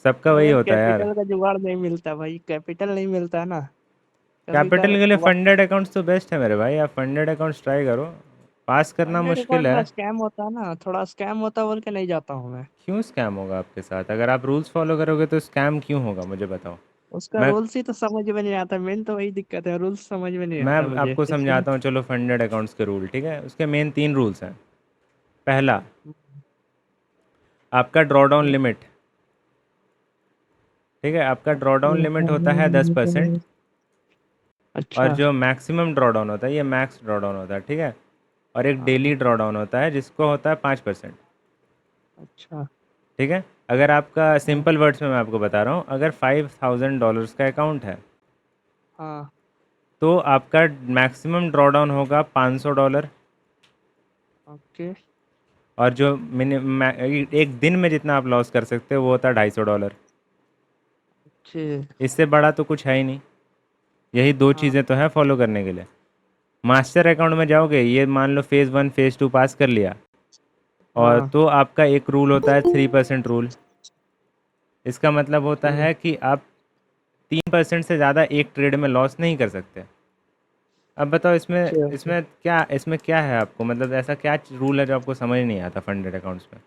सबका वही मगर होता है यार। कैपिटल का जुगाड़ नहीं मिलता भाई, कैपिटल नहीं मिलता ना कभी का। कैपिटल के लिए फंडेड अकाउंट्स तो बेस्ट है मेरे भाई, आप फंडेड अकाउंट्स ट्राई करो। पास करना फंडेड मुश्किल अकाउंट है। में स्कैम होता है ना, थोड़ा स्कैम होता है बोल के नहीं जाता हूँ मैं। क्यों स्कैम होगा आपके साथ? अगर आप रूल्स फॉलो करोगे तो स्कैम क्यों होगा, मुझे बताओ। उसका मैं रूल्स ही तो समझ में नहीं आता, मेन तो वही दिक्कत है, रूल्स समझ में नहीं मैं आता मुझे आपको इसलिए। समझाता हूँ, चलो फंडेड अकाउंट्स के रूल, ठीक है। उसके मेन 3 रूल्स हैं। पहला, आपका ड्रॉ डाउन लिमिट, ठीक है। आपका ड्रॉ डाउन लिमिट होता है 10%। और अच्छा। जो मैक्सिमम ड्रॉ डाउन होता है, ये मैक्स ड्रॉ डाउन होता है, ठीक है। और एक हाँ। डेली ड्रॉ डाउन होता है जिसको होता है 5%, अच्छा। ठीक है। अगर आपका, हाँ। सिंपल वर्ड्स में मैं आपको बता रहा हूँ, अगर $5,000 का अकाउंट है हाँ। तो आपका मैक्सिमम ड्रॉ डाउन होगा $500। ओके। और जो मिनिमम एक दिन में जितना आप लॉस कर सकते हो वो होता है $250। ओके। इससे बड़ा तो कुछ है ही नहीं। यही दो हाँ। चीज़ें तो हैं फॉलो करने के लिए। मास्टर अकाउंट में जाओगे, ये मान लो फेज़ 1 फेज़ 2 पास कर लिया, और हाँ। तो आपका एक रूल होता है 3% रूल। इसका मतलब होता ओके। है कि आप 3% से ज़्यादा एक ट्रेड में लॉस नहीं कर सकते। अब बताओ, इसमें ओके। ओके। इसमें क्या है आपको, मतलब ऐसा क्या रूल है जो आपको समझ नहीं आता फंडेड अकाउंट्स में?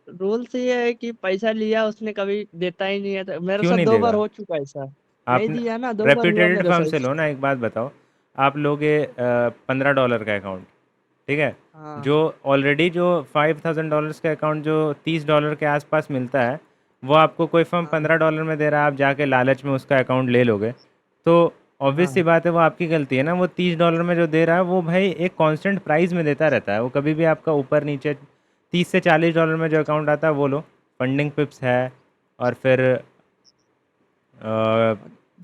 रूल्स ये है कि पैसा लिया उसने कभी देता ही नहीं है, तो मेरे क्यों साथ नहीं 2 बार देगा? हो चुका है ऐसा। नहीं आपने दिया ना, 2 बार हुआ रेप्यूटेड मेरे फर्म से साथ। लो ना, एक बात बताओ। आप लोगे $15 का अकाउंट, ठीक है। हाँ। जो ऑलरेडी जो $5,000 का अकाउंट जो $30 के आसपास मिलता है, वो आपको कोई फर्म हाँ। $15 में दे रहा है, आप जाके लालच में उसका अकाउंट ले लोगे। तो ऑब्वियस सी हाँ। बात है, वो आपकी गलती है ना। वो $30 में जो दे रहा है वो भाई एक कांस्टेंट प्राइस में देता रहता है, वो कभी भी आपका ऊपर नीचे। $30 से $40 में जो अकाउंट आता है वो लो। फंडिंग पिप्स है, और फिर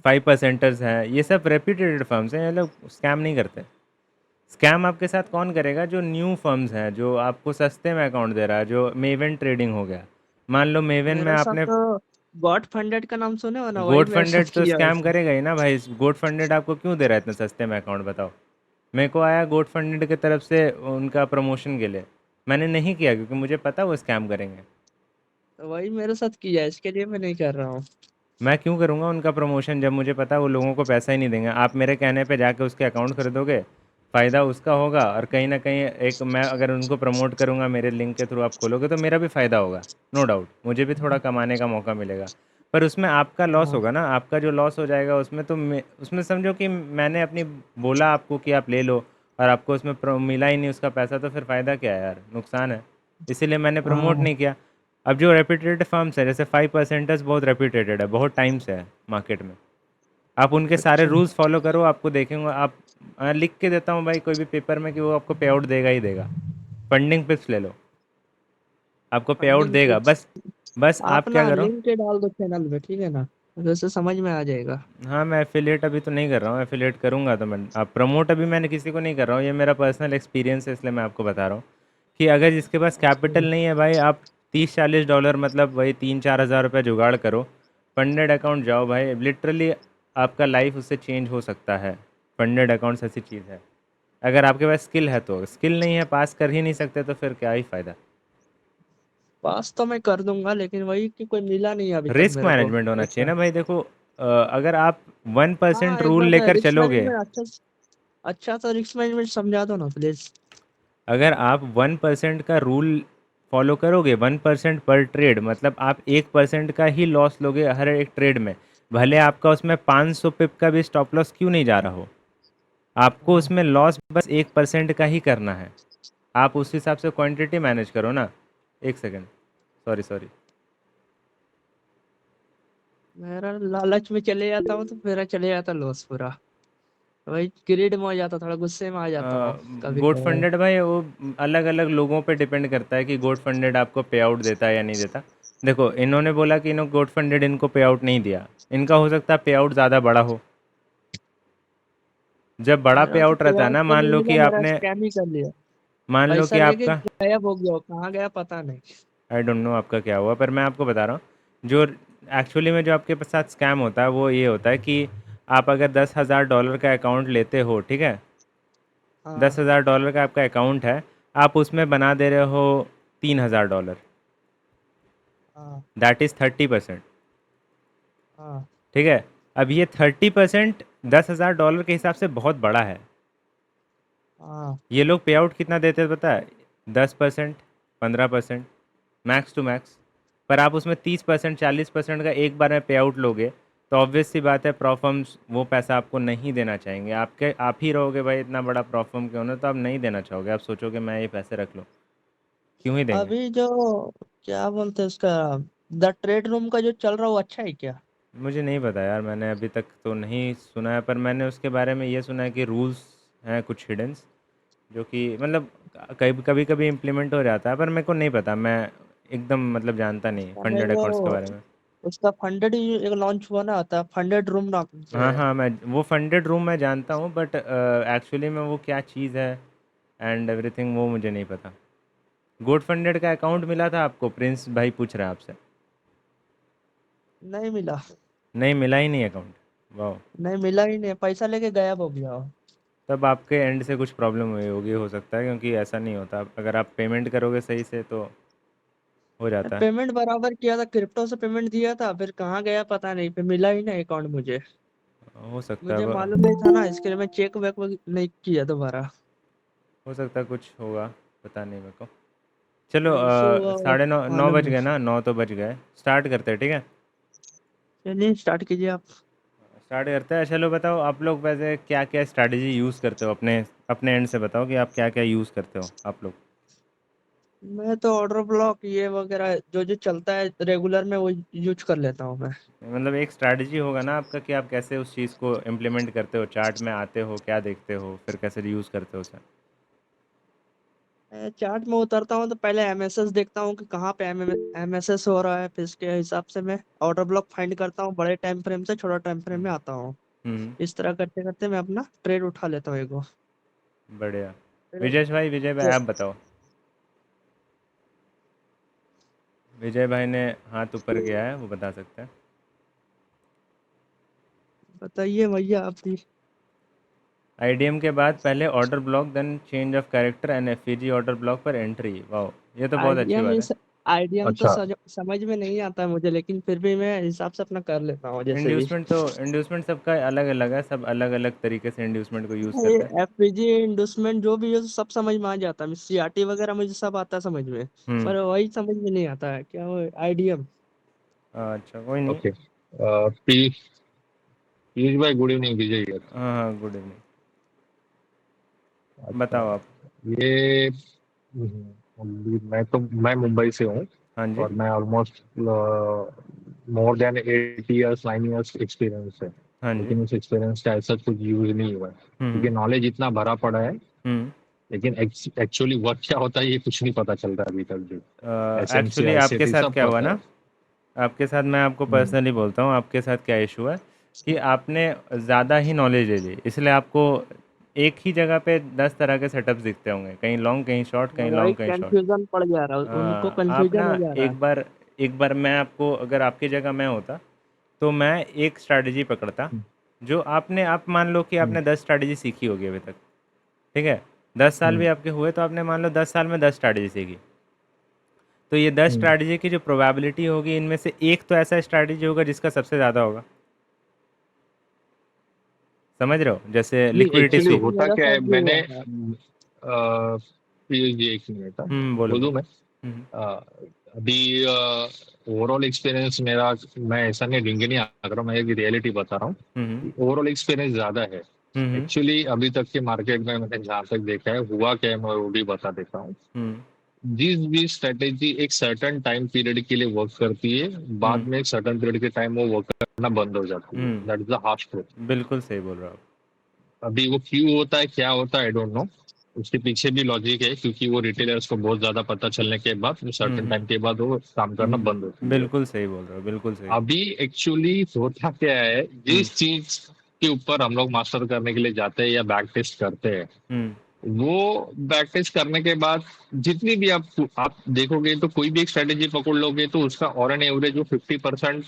5%ers हैं, ये सब रेप्यूटेड फर्म्स हैं, ये लोग स्कैम नहीं करते। स्कैम आपके साथ कौन करेगा? जो न्यू फर्म्स हैं, जो आपको सस्ते में अकाउंट दे रहा है, जो मेवन ट्रेडिंग हो गया। मान लो मेवन में मेरे साथ आपने, तो गॉड फंडेड का नाम सुने हो ना, वही गोट मेरे फंडेड साथ तो किया स्कैम उसने। करेगा ही ना भाई। गोट फंडेड आपको क्यों दे रहा है इतने सस्ते में अकाउंट, बताओ। मेरे को आया गोट फंडेड की तरफ से उनका प्रमोशन के लिए, मैंने नहीं किया क्योंकि मुझे पता वो स्कैम करेंगे। तो वही मेरे साथ किया, इसके लिए मैं नहीं कर रहा हूँ। मैं क्यों करूँगा उनका प्रमोशन जब मुझे पता है वो लोगों को पैसा ही नहीं देंगे। आप मेरे कहने पे जाके उसके अकाउंट खरीदोगे, फ़ायदा उसका होगा, और कहीं ना कहीं एक मैं अगर उनको प्रमोट करूँगा, मेरे लिंक के थ्रू आप खोलोगे तो मेरा भी फ़ायदा होगा। नो डाउट, मुझे भी थोड़ा कमाने का मौका मिलेगा। पर उसमें आपका लॉस हाँ। होगा ना, आपका जो लॉस हो जाएगा उसमें तो उसमें समझो कि मैंने अपनी बोला आपको कि आप ले लो, और आपको उसमें मिला ही नहीं उसका पैसा, तो फिर फ़ायदा क्या है यार, नुकसान है। इसीलिए मैंने प्रमोट हाँ। नहीं किया। अब जो रेप्यूटेड फर्म्स है, जैसे 5%ers बहुत रेप्यूटेड है, बहुत टाइम से है मार्केट में। आप उनके सारे अच्छा। रूल्स फॉलो करो, आपको देखेंगे आप। लिख के देता हूँ भाई कोई भी पेपर में कि वो आपको पे आउट देगा ही देगा। फंडिंग पिप्स ले लो, आपको पे आउट फंडिंग देगा। टिप्स। बस बस आप आप क्या ना करो। लिंक के डाल दो चैनल में, ठीक है ना, जैसे समझ में आ जाएगा। हाँ, मैं एफिलिएट अभी तो नहीं कर रहा हूँ, एफिलिएट करूँगा तो मैं, आप प्रमोट अभी मैंने किसी को नहीं कर रहा हूँ, ये मेरा पर्सनल एक्सपीरियंस है, इसलिए मैं आपको बता रहा हूँ कि अगर जिसके पास कैपिटल अच्छा। नहीं है भाई, आप 30-40 डॉलर, मतलब वही 3-4 हज़ार रुपये जुगाड़ करो। फंडेड अकाउंट जाओ भाई, लिटरली आपका लाइफ उससे चेंज हो सकता है। फंडेड अकाउंट्स ऐसी चीज़ है, अगर आपके पास स्किल है तो। स्किल नहीं है, पास कर ही नहीं सकते, तो फिर क्या ही फ़ायदा। पास तो मैं कर दूंगा, लेकिन वही कि कोई मिला नहीं अभी तक रिस्क मेरे को मैनेजमेंट होना चाहिए ऐसा। ना भाई, देखो। अगर आप वन हाँ, परसेंट एक रूल बार लेकर रिस्क चलोगे, मैनेजमेंट अच्छा। अच्छा, तो रिस्क मैनेजमेंट समझा दो ना प्लीज। अगर आप 1% का रूल फॉलो करोगे, 1% पर ट्रेड, मतलब आप 1% का ही लॉस लोगे हर एक ट्रेड में। भले आपका उसमें 500 पिप का भी स्टॉप लॉस क्यों नहीं जा रहा हो, आपको हाँ। उसमें लॉस बस 1% का ही करना है। आप उस हिसाब से क्वांटिटी मैनेज करो ना। एक सेकेंड, सॉरी सॉरी। मेरा लालच में चले जाता हूँ तो मेरा चले जाता लॉस पूरा। वही ग्रीड में हो जाता, थोड़ा गुस्से में आ जाता हूँ कभी गोट कभार। फंडेड भाई वो अलग अलग लोगों पे डिपेंड करता है कि गोट फंडेड आपको पे आउट देता है या नहीं देता। देखो, इन्होंने बोला कि इन्होंने गोट फंडेड इनको पे आउट नहीं दिया, इनका हो सकता है पे आउट ज़्यादा बड़ा हो। जब बड़ा पे मेरा तो आउट रहता है पेआउट ना, तो मान नहीं लो मिला, कि मेरा आपने, स्कैम ही कर लिया। मान लो पैसा कि लेके आपका, गायब हो गया, वो कहाँ गया पता नहीं। आई डोंट नो आपका क्या हुआ, पर मैं आपको बता रहा हूँ जो एक्चुअली में जो आपके साथ स्कैम होता है वो ये होता है कि आप अगर $10,000 का अकाउंट लेते हो, ठीक है। दस हाँ। हज़ार डॉलर का आपका अकाउंट है, आप उसमें बना दे रहे हो $3,000, हाँ। That is 30%। हाँ ठीक है। अब ये 30% $10,000 के हिसाब से बहुत बड़ा है। हाँ। ये लोग पे आउट कितना देते हैं पता है? 10%, 15%, मैक्स टू मैक्स। पर आप उसमें 30%, 40% का एक बार में पे आउट लोगे तो ऑब्वियस सी बात है प्रॉफर्म्स वो पैसा आपको नहीं देना चाहेंगे। आप ही रहोगे भाई इतना बड़ा प्रॉफर्म के ओनर, तो आप नहीं देना चाहोगे। आप सोचोगे मैं ये पैसे रख लूँ, क्यों ही देंगे। अभी जो क्या बोलते हैं उसका, द ट्रेड रूम का जो चल रहा है वो अच्छा है क्या? मुझे नहीं पता यार, मैंने अभी तक तो नहीं सुना है, पर मैंने उसके बारे में ये सुना है कि रूल्स हैं कुछ हिडन्स, जो कि मतलब कभी कभी कभी इम्प्लीमेंट हो जाता है, पर मेरे को नहीं पता। मैं एकदम मतलब जानता नहीं मैंने फंडेड वो अकाउंट्स के बारे में। उसका फंडेड एक लॉन्च हुआ ना, था फंडेड रूम नाम से हाँ है। हाँ, मैं वो फंडेड रूम मैं जानता हूँ, बट एक्चुअली में वो क्या चीज़ है एंड एवरीथिंग वो मुझे नहीं पता। गोड फंडेड का अकाउंट मिला था आपको? प्रिंस भाई पूछ रहा है आपसे। नहीं मिला। नहीं मिला ही नहीं अकाउंट? वाह। नहीं मिला ही नहीं, पैसा लेके गायब हो गया वो। तब आपके एंड से कुछ प्रॉब्लम हुई होगी, हो सकता है, क्योंकि ऐसा नहीं होता। अगर आप पेमेंट करोगे सही से तो हो जाता है। पेमेंट बराबर किया था, क्रिप्टो से पेमेंट दिया था, फिर कहाँ गया पता नहीं, फिर मिला ही नहीं अकाउंट मुझे। हो सकता है मुझे मालूम नहीं था ना, इसके लिए मैं चेक वेक नहीं किया दोबारा। हो सकता है कुछ होगा, पता नहीं मेरे को। चलो फिर इशू हुआ वो 9:30, 9 मालूम बज नहीं। गए ना, 9 तो बज गए। स्टार्ट करते हैं, ठीक है। चलिए स्टार्ट कीजिए आप। स्टार्ट करते हैं। चलो बताओ आप लोग वैसे क्या क्या स्ट्रैटेजी यूज़ करते हो, अपने अपने एंड से बताओ कि आप क्या क्या यूज़ करते हो आप लोग। मैं तो ऑर्डर ब्लॉक ये वगैरह जो जो चलता है रेगुलर में वो यूज कर लेता हूँ मैं। मतलब एक स्ट्रैटेजी होगा ना आपका कि आप कैसे उस चीज़ को इम्प्लीमेंट करते हो, चार्ट में आते हो, क्या देखते हो, फिर कैसे यूज़ करते हो उसे। मैं चार्ट में उतरता हूँ तो पहले एमएसएस देखता हूँ कि कहाँ पे एमएसएस हो रहा है, फिर इसके हिसाब से मैं ऑर्डर ब्लॉक फाइंड करता हूँ, बड़े टाइम फ्रेम से छोटा टाइम फ्रेम में आता हूँ। हम्म। इस तरह करते करते मैं अपना ट्रेड उठा लेता हूँ एगो। बढ़िया। फिर विजय भाई आप बताओ। विजय भाई ने हाथ ऊपर किया है, वो बता सकते हैं। बताइए भैया आप भी। आईडीएम के बाद पहले order block, then change of character and FEG order block पर एंट्री। वाह, ये तो बहुत अच्छी आइडियम बात है। इस आइडियम तो अच्छा। समझ में नहीं आता है मुझे, लेकिन फिर भी मैं हिसाब से अपना कर लेता हूँ जैसे भी। इंड्यूसमेंट सबका अलग अलग है, सब अलग अलग तरीके से इंड्यूसमेंट को यूज़ ये करते हैं। एफपीजी इंडस्टमेंट जो भी है सब समझ में आ जाता है, सीआरटी वगैरह मुझे सब आता है समझ में। हम्म। पर वही समझ में नहीं आता है क्या वो आइडियम। अच्छा कोई नहीं। ओके। पीयूष पीयूष भाई, गुड इवनिंग। Vijay here. हाँ हाँ, गुड इवनिंग। अच्छा। बताओ आप। ये मैं मुंबई से हूँ। हाँ जी। और मैं almost more than 8 years 9 years experience है। हाँ जी। लेकिन उस एक्सपीरियंस का ऐसा कुछ यूज नहीं हुआ है, हम्म। क्योंकि नॉलेज इतना भरा पड़ा है। हम्म। लेकिन एक्चुअली वर्क क्या होता है ये कुछ नहीं पता चल रहा अभी तक भी। एसएमसी एक्चुअली आपके आईसीटी साथ सब क्या हुआ पता है। ना, आपके साथ मैं आपको हम्म। पर्सनली बोलता हूँ, आपके साथ क्या इशू है कि आपने ज़्यादा ही नॉलेज ले ली, इसलिए आपको एक ही जगह पे 10 तरह के सेटअप्स दिखते होंगे, कहीं लॉन्ग कहीं शॉर्ट, कहीं वही लॉन्ग कहीं शॉर्ट। कंफ्यूजन पड़ जा रहा है, उनको आप कंफ्यूजन ना हो जा रहा है। एक बार मैं आपको, अगर आपकी जगह मैं होता तो मैं एक स्ट्रैटेजी पकड़ता। जो आप मान लो कि हम्म। आपने 10 स्ट्रैटेजी सीखी होगी अभी तक, ठीक है। 10 साल भी हम्म। आपके हुए तो आपने मान लो 10 साल में 10 स्ट्रैटेजी सीखी। तो ये दस हम्म। स्ट्रैटेजी की जो प्रोबेबिलिटी होगी, इनमें से एक तो ऐसा स्ट्रैटेजी होगा जिसका सबसे ज़्यादा होगा। समझ रहे हो, जैसे नहीं, लिक्विडिटी एक्चुअली स्वीप। होता मेरा क्या साथ है, भी मैंने हुआ था। ये एक मिनट बोलो बोलूँ बोलो। मैं। हम्म। अ, अभी ओवरऑल एक्सपीरियंस मेरा, मैं ऐसा नहीं रिंग नहीं आ रहा, मैं एक रियलिटी बता रहा हम्म। हूँ। ओवरऑल एक्सपीरियंस ज्यादा है। हम्म। एक्चुअली अभी तक के मार्केट में मैंने जहाँ तक देखा है हुआ क्या है, मैं वो भी बता देता हूँ। हम्म। जिस भी स्ट्रेटेजी एक सर्टन टाइम पीरियड के लिए वर्क करती है, बाद हम्म। में एक सर्टन पीरियड के टाइम वो वर्क करना बंद हो जाती है। That is the harsh truth. बिल्कुल सही बोल रहे हो आप। अभी वो क्यों होता है, क्या होता है, आई डोंट नो। उसके पीछे भी लॉजिक है, क्योंकि वो रिटेलर्स को बहुत ज्यादा पता चलने के बाद सर्टेन टाइम के बाद वो काम करना बंद होती है। बिल्कुल सही बोल रहे हो, बिल्कुल सही। अभी एक्चुअली होता क्या है, हम्म। जिस चीज के ऊपर हम लोग मास्टर करने के लिए जाते हैं या बैक टेस्ट करते हैं, हम्म। वो बैक टेस्ट करने के बाद जितनी भी आप देखोगे तो कोई भी एक स्ट्रेटेजी पकड़ लोगे तो उसका ऑन एन एवरेज वो 50%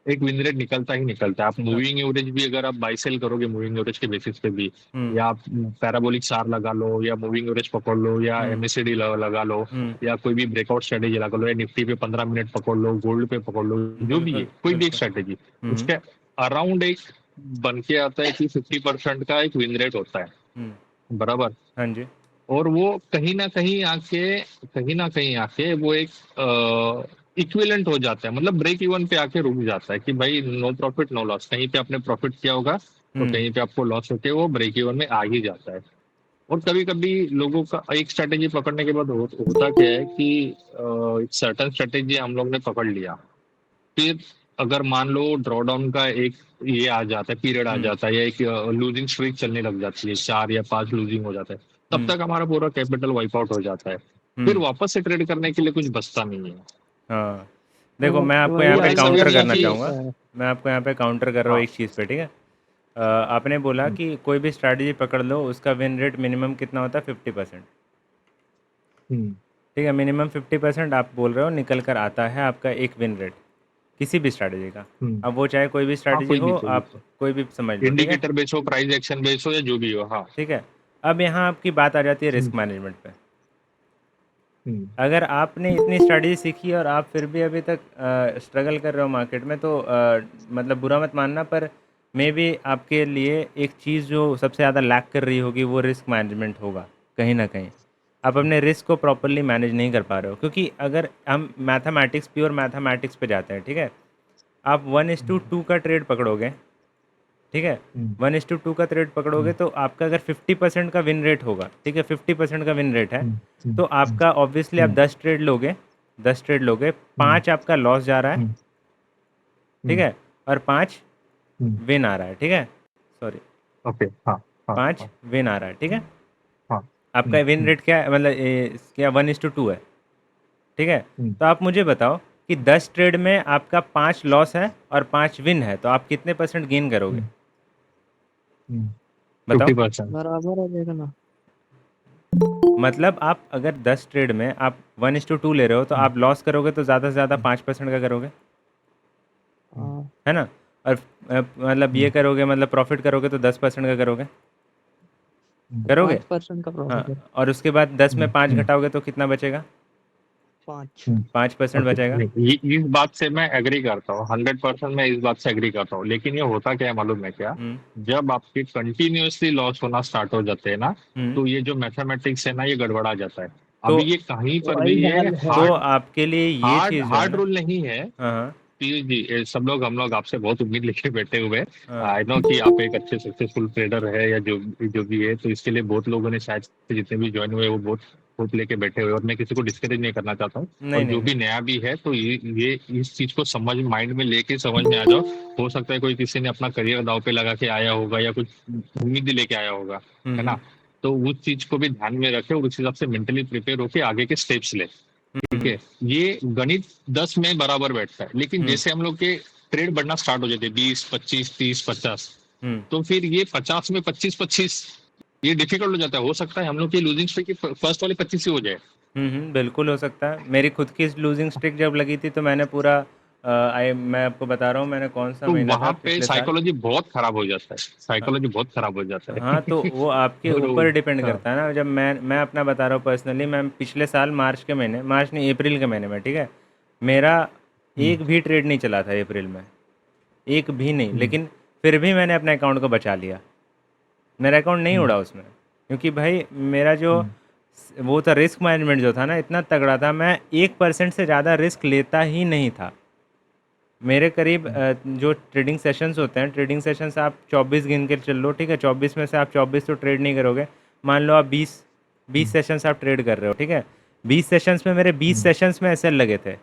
एक विन रेट निकलता ही निकलता है। आप मूविंग एवरेज भी अगर आप बाई सेल करोगे मूविंग एवरेज के बेसिस पे भी, या आप पैराबोलिक सार लगा लो, या मूविंग एवरेज पकड़ लो, या एमएससीडी लगा लो, या कोई भी ब्रेकआउट स्ट्रेटेजी लगा लो, या निफ्टी पे 15 मिनट पकड़ लो, गोल्ड पे पकड़ लो, जो भी है बिल्कुल कोई भी एक बिल्कुल स्ट्रेटेजी, उसके अराउंड एक बन के आता है कि 50% का एक विन रेट होता है, बराबर। हाँ जी और वो कहीं ना कहीं आके वो एक इक्विवेलेंट हो जाता है, मतलब ब्रेक इवन पे आके रुक जाता है कि भाई नो प्रॉफिट नो लॉस। कहीं पे आपने प्रॉफिट किया होगा तो कहीं पे आपको लॉस होके वो ब्रेक इवन में आ ही जाता है। और कभी कभी लोगों का एक स्ट्रेटेजी पकड़ने के बाद होता क्या है कि सर्टन स्ट्रेटेजी हम लोग ने पकड़ लिया, फिर अगर मान लो ड्रॉडाउन का एक ये आ जाता है, पीरियड आ जाता है, या एक लूजिंग स्ट्रीक चलने लग जाती है, 4 या 5 लूजिंग हो जाता है, तब तक हमारा पूरा कैपिटल वाइप आउट हो जाता है। फिर वापस से ट्रेड करने के लिए कुछ बचता नहीं है। हाँ देखो तो मैं आपको वही यहाँ पे और आजकल काउंटर यही करना कि चाहूँगा। होता है। मैं आपको यहाँ पे काउंटर कर रहा हूँ हाँ, एक चीज़ पे, ठीक है। आपने बोला कि कोई भी स्ट्रैटेजी पकड़ लो उसका विन रेट मिनिमम कितना होता है 50%, ठीक है। मिनिमम 50% आप बोल रहे हो निकल कर आता है आपका एक विन रेट किसी भी स्ट्रैटेजी का। अब वो चाहे कोई भी हाँ, स्ट्रैटेजी हो, कोई भी आप कोई भी समझ लो, ठीक है। इंडिकेटर बेच हो, प्राइस एक्शन बेच हो, या जो भी हो। हाँ। ठीक है, अब यहाँ आपकी बात आ जाती है रिस्क मैनेजमेंट पे। अगर आपने इतनी स्ट्रैटेजी सीखी और आप फिर भी अभी तक स्ट्रगल कर रहे हो मार्केट में, तो मतलब बुरा मत मानना, पर मे बी आपके लिए एक चीज़ जो सबसे ज़्यादा लैक कर रही होगी वो रिस्क मैनेजमेंट होगा। कहीं ना कहीं आप अपने रिस्क को प्रॉपरली मैनेज नहीं कर पा रहे हो, क्योंकि अगर हम मैथमेटिक्स, प्योर मैथमेटिक्स पे जाते हैं, ठीक है। आप 1:2 का ट्रेड पकड़ोगे, ठीक है। 1:2 का ट्रेड पकड़ोगे तो आपका अगर 50% का विन रेट होगा, ठीक है, 50% का विन रेट है, तो आपका ऑब्वियसली आप 10 ट्रेड लोगे, 10 ट्रेड लोगे, 5 आपका लॉस जा रहा है, ठीक है, और 5 विन आ रहा है, ठीक है। Sorry, okay. हाँ, हाँ, 5 हाँ, विन आ रहा है, ठीक है। हाँ। आपका विन रेट क्या है, मतलब क्या 1:2 है, ठीक है। तो आप मुझे बताओ कि 10 ट्रेड में आपका 5 लॉस है और 5 विन है, तो आप कितने % गेन करोगे, बताओ। 50%। बराबर है देखना। मतलब आप अगर 10 ट्रेड में आप 1:2 ले रहे हो, तो आप लॉस करोगे तो ज़्यादा से ज़्यादा 5% का करोगे, हाँ, है ना। और मतलब ये करोगे, मतलब प्रॉफिट करोगे तो 10% का करोगे, करोगे। 5% का हाँ, प्रॉफिट है। और उसके बाद 10 में 5 घटाओगे तो कितना बचेगा, 5। 5% ओके, बचेगा। नहीं, इस बात से मैं एग्री करता हूँ, 100% मैं इस बात से एग्री करता हूँ। लेकिन ये होता क्या है मालूम है क्या? हम्म जब आपके कंटिन्यूअसली लॉस होना स्टार्ट हो जाते हैं ना, हम्म तो ये जो मैथमेटिक्स है ना, ये गड़बड़ा जाता है। तो अभी ये कहीं पर भी वही ये हाल है। तो हार्ड आपके लिए ये हार्ड चीज़ जो है हार्ड ना। रूल नहीं है। हाँ हाँ पीयूष जी, सब लोग हम लोग आपसे बहुत उम्मीद लेके बैठे हुए। हाँ। आई नो कि आप एक अच्छे सक्सेसफुल ट्रेडर है, या जो भी है, तो इसके लिए बहुत लोगों ने शायद से जितने भी ज्वाइन हुए वो बहुत होप लेके बैठे हुए, और मैं किसी को डिस्करेज नहीं करना चाहता हूँ। नहीं और नहीं जो नहीं। भी नया भी है, तो ये इस चीज को समझ माइंड में लेके समझ में आ जाओ। हो सकता है कोई किसी ने अपना करियर दाव पे लगा के आया होगा, या कुछ उम्मीद लेके आया होगा, है हम्म ना। तो उस चीज को भी ध्यान में रखे और उस हिसाब से मेंटली प्रिपेयर होके आगे के स्टेप्स ले। ठीक हम्म है, ये गणित 10 में बराबर बैठता है, लेकिन हम्म जैसे हम लोग के ट्रेड बढ़ना स्टार्ट हो जाते हैं, 20, 25, 30, 50, हम्म तो फिर ये 50 में 25, 25 ये डिफिकल्ट हो जाता है। हो सकता है हम लोग की लूजिंग स्ट्रीक की फर्स्ट वाले 25 ही हो जाए। बिल्कुल हो सकता है। मेरी खुद की लूजिंग स्ट्रिक जब लगी थी तो मैंने पूरा मैं आपको बता रहा हूँ, मैंने कौन सा तो महीना था वहां पे पिछले साल। साइकोलॉजी बहुत खराब हो जाता है, हाँ साइकोलॉजी बहुत खराब हो जाता हाँ, तो है। वो आपके और ऊपर डिपेंड हाँ। करता है ना। जब मैं अपना बता रहा हूँ पर्सनली, मैं पिछले साल मार्च के महीने, मार्च नहीं, अप्रैल के महीने में, ठीक है, मेरा एक भी ट्रेड नहीं चला था अप्रैल में, एक भी नहीं। लेकिन फिर भी मैंने अपने अकाउंट को बचा लिया, मेरा अकाउंट नहीं उड़ा उसमें, क्योंकि भाई मेरा जो वो था रिस्क मैनेजमेंट जो था ना, इतना तगड़ा था, मैं 1% से ज़्यादा रिस्क लेता ही नहीं था। मेरे करीब जो ट्रेडिंग सेशंस होते हैं, ट्रेडिंग सेशंस आप 24 गिन के चल लो, ठीक है, 24 में से आप 24 तो ट्रेड नहीं करोगे। मान लो आप 20 सेशंस आप ट्रेड कर रहे हो, ठीक है, 20 सेशंस में मेरे 20 सेशंस में एसएल लगे थे,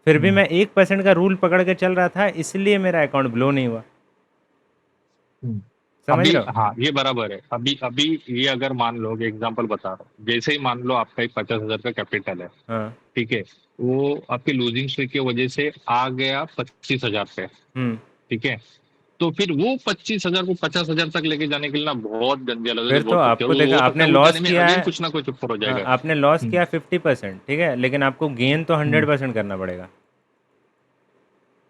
फिर भी मैं 1% का रूल पकड़ के चल रहा था, इसलिए मेरा अकाउंट ब्लो नहीं हुआ, समझ अभी रहे हो। हाँ, ये बराबर है। अभी अभी ये अगर मान लो, एग्जांपल बता रहा हूँ, जैसे ही मान लो आपका एक 50,000 का कैपिटल है, हाँ। ठीक है, वो आपकी लूजिंग स्ट्रीक की वजह से आ गया 25,000 पे, हम्म ठीक है। तो फिर वो 25,000 को 50,000 तक लेके जाने के लिए ना बहुत गंदी फिर हालत, तो बहुत मुश्किल आपको है। वो देखा, हो सकता आपने है वो लॉस जाने में किया अगेन है। कुछ ना कुछ ऊपर हो हाँ, जाएगा। आपने लॉस हम्म, किया 50%, ठीक है, लेकिन आपको गेन तो 100% करना पड़ेगा।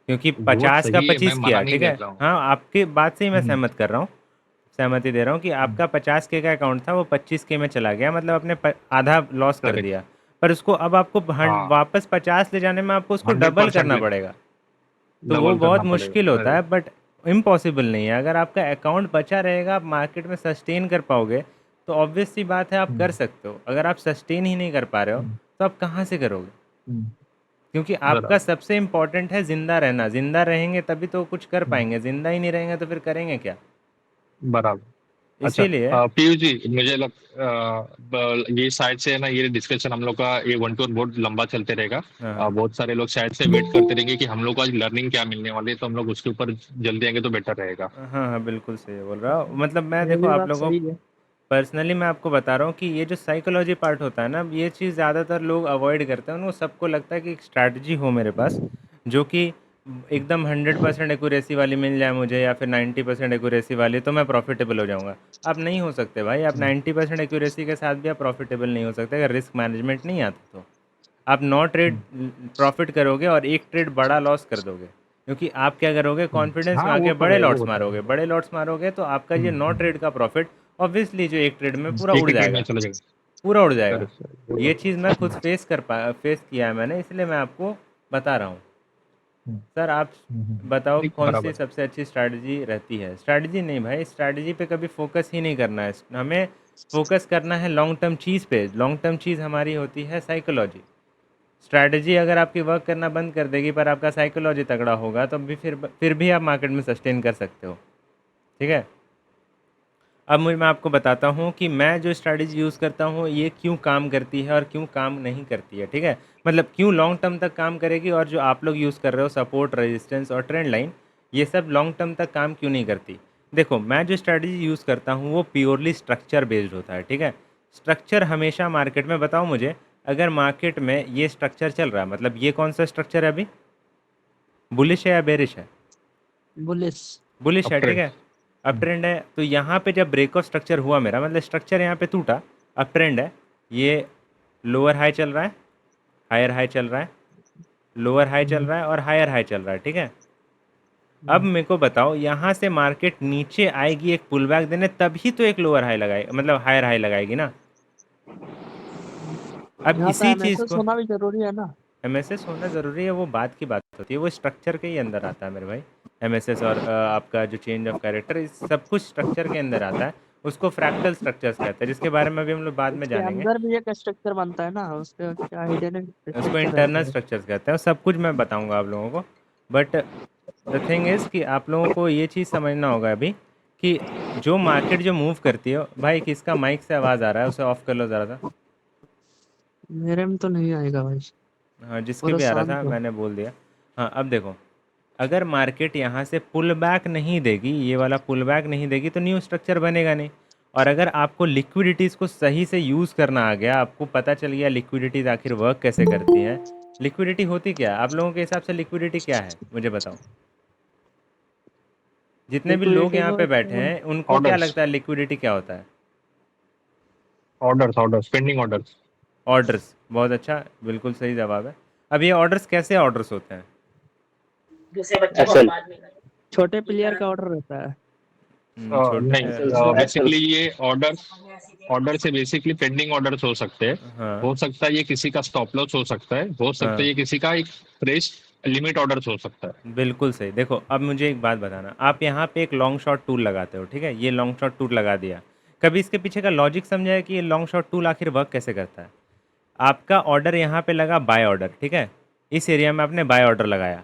क्योंकि वो 50 का सही है, मैं 25 मना किया, नहीं ठीक कर है? रहा हूँ। हाँ, आपकी बात से ही मैं हम्म, सहमत कर रहा हूँ, सहमति दे रहा हूँ कि आपका 50K का अकाउंट था, वो 25K में चला गया, मतलब आपने आधा लॉस कर करेक्ट। दिया। पर उसको अब आपको हाँ, वापस 50 ले जाने में आपको उसको डबल 100% करना ले पड़ेगा। तो वो डबल बहुत करना मुश्किल पड़ेगा। होता है, बट इम्पॉसिबल नहीं है। अगर आपका अकाउंट बचा रहेगा, आप मार्केट में सस्टेन कर पाओगे, तो ऑब्वियस सी बात है आप कर हम्म, सकते हो। अगर आप सस्टेन ही नहीं कर पा रहे हो, हम्म, तो आप कहाँ से करोगे? हम्म, क्योंकि आपका बराबर। सबसे इम्पोर्टेंट है ज़िंदा रहना। ज़िंदा रहेंगे तभी तो कुछ कर हम्म, पाएंगे, ज़िंदा ही नहीं रहेंगे तो फिर करेंगे क्या? बराबर। अच्छा, इसीलिए पीयूष जी, मुझे ये शायद से है ना, ये डिस्कशन हम लोग का ये वन टू वन बहुत लंबा चलते रहेगा। हाँ, हाँ। बहुत सारे लोग शायद से वेट करते रहेंगे कि हम लोग को आज लर्निंग क्या मिलने वाली है, तो हम लोग उसके ऊपर जल्दी आएंगे तो बेटर रहेगा। हाँ, हाँ, बिल्कुल सही बोल रहा हूँ। मतलब मैं ये देखो भी आप बात लोगों सही है। पर्सनली मैं आपको बता रहा हूँ कि ये जो साइकोलॉजी पार्ट होता है ना, ये चीज़ ज़्यादातर लोग अवॉइड करते हैं। उनको सबको लगता है कि एक स्ट्रैटेजी हो मेरे पास, जो कि एकदम 100% एक्यूरेसी वाली मिल जाए मुझे, या फिर 90% एक्यूरेसी वाली, तो मैं प्रॉफिटेबल हो जाऊँगा। आप नहीं हो सकते भाई, आप 90% एक्यूरेसी के साथ भी आप प्रॉफिटेबल नहीं हो सकते अगर रिस्क मैनेजमेंट नहीं आता तो। आप 9 ट्रेड प्रॉफिट करोगे और एक ट्रेड बड़ा लॉस कर दोगे, क्योंकि आप क्या करोगे, कॉन्फिडेंस में हाँ, वो आके तो बड़े है, वो लॉट्स होता है। मारोगे। बड़े लॉट्स मारोगे तो आपका ये 9 ट्रेड का प्रॉफिट ऑब्वियसली जो एक ट्रेड में पूरा एक उड़ ही ट्रेड में जाएगा, चला जाएगा। पूरा उड़ जाएगा। करेक्ट। ये चीज़ मैं खुद फेस किया है मैंने, इसलिए मैं आपको बता रहा हूँ। सर आप बताओ नहीं, कौन सी बराबर। सबसे अच्छी स्ट्रैटेजी रहती है? स्ट्रैटेजी नहीं भाई, स्ट्रैटेजी पे कभी फोकस ही नहीं करना है हमें। फोकस करना है लॉन्ग टर्म चीज़ पे। लॉन्ग टर्म चीज़ हमारी होती है साइकोलॉजी। स्ट्रैटेजी अगर आपकी वर्क करना बंद कर देगी पर आपका साइकोलॉजी तगड़ा होगा, तो भी फिर भी आप मार्केट में सस्टेन कर सकते हो, ठीक है? अब मैं आपको बताता हूँ कि मैं जो स्ट्रैटेजी यूज़ करता हूँ ये क्यों काम करती है और क्यों काम नहीं करती है, ठीक है? मतलब क्यों लॉन्ग टर्म तक काम करेगी, और जो आप लोग यूज़ कर रहे हो सपोर्ट, रेजिस्टेंस और ट्रेंड लाइन, ये सब लॉन्ग टर्म तक काम क्यों नहीं करती? देखो, मैं जो स्ट्रैटेजी यूज़ करता हूँ वो प्योरली स्ट्रक्चर बेस्ड होता है, ठीक है? स्ट्रक्चर हमेशा मार्केट में, बताओ मुझे, अगर मार्केट में ये स्ट्रक्चर चल रहा है, मतलब ये कौन सा स्ट्रक्चर है अभी? बुलिश है या बेरिश है? बुलिस। बुलिश अप है, ठीक ट्रेंड। है। अप ट्रेंड है, तो यहाँ पे जब ब्रेकआउट स्ट्रक्चर हुआ मेरा, मतलब स्ट्रक्चर यहाँ पे टूटा, अप ट्रेंड है, ये लोअर हाई चल रहा है, हायर हाई चल रहा है, लोअर हाई चल रहा है और हायर हाई चल रहा है, ठीक है? अब मेरे को बताओ, यहाँ से मार्केट नीचे आएगी एक पुल बैक देने, तभी तो एक लोअर हाई लगाएगी, मतलब हायर हाई लगाएगी ना। अब यहाँ तो इसी चीज़ एमएसएस को, होना भी जरूरी है ना। एमएसएस होना ज़रूरी है, वो बात की बात होती है, वो स्ट्रक्चर के ही अंदर आता है मेरे भाई। एमएसएस और आपका जो चेंज ऑफ कैरेक्टर, इस सब कुछ स्ट्रक्चर के अंदर आता है। उसको फ्रैक्टल स्ट्रक्चर्स कहते हैं, जिसके बारे में अभी हम लोग बाद में उसके जानेंगे। अंदर भी एक स्ट्रक्चर बनता है ना, उसका क्या हिडन उसको स्ट्रक्चर रहता इंटरनल है। स्ट्रक्चर्स कहते हैं, सब कुछ मैं बताऊंगा आप लोगों को। बट द थिंग इज़ कि आप लोगों को ये चीज़ समझना होगा अभी, कि जो मार्केट जो मूव करती है, भाई किसका माइक से आवाज़ आ रहा है, उसे ऑफ कर लो ज़रा सा। मेरे में तो नहीं आएगा भाई। हाँ, जिसके पूरा भी आ रहा था शांत हो। मैंने बोल दिया। हाँ, अब देखो, अगर मार्केट यहाँ से पुल बैक नहीं देगी, ये वाला पुल बैक नहीं देगी, तो न्यू स्ट्रक्चर बनेगा नहीं। और अगर आपको लिक्विडिटीज़ को सही से यूज़ करना आ गया, आपको पता चल गया लिक्विडिटीज़ आखिर वर्क कैसे करती हैं। लिक्विडिटी होती क्या है आप लोगों के हिसाब से? लिक्विडिटी क्या है मुझे बताओ? जितने भी लोग लिक्विडिटी यहाँ को पे बैठे हैं उनको क्या ऑर्डर्स, लगता है लिक्विडिटी क्या होता है? Orders, pending orders. ऑर्डर्स, बहुत अच्छा, बिल्कुल सही जवाब है। अब ये ऑर्डर्स कैसे ऑर्डर्स होते हैं? दूसरे बच्चे को हम एसएल। बाद में छोटे प्लेयर का ऑर्डर रहता है। छोटे नहीं, एसएल जो एसएल बेसिकली ये ऑर्डर ऑर्डर से बेसिकली पेंडिंग ऑर्डर्स हो सकते हैं। हाँ, हो सकता है ये किसी का स्टॉप लॉस हो सकता है, हो सकता हाँ, है ये किसी का एक फ्रेश लिमिट ऑर्डर्स हो सकता है। बिल्कुल सही। देखो, अब मुझे एक बात बताना, आप यहाँ पे एक लॉन्ग शॉट टूल लगाते हो, ठीक है? ये लॉन्ग शॉट टूल लगा दिया, कभी इसके पीछे का लॉजिक समझा है कि ये लॉन्ग शॉट टूल आखिर वर्क कैसे करता है? आपका ऑर्डर यहाँ पे लगा बाय ऑर्डर, ठीक है? इस एरिया में आपने बाय ऑर्डर लगाया,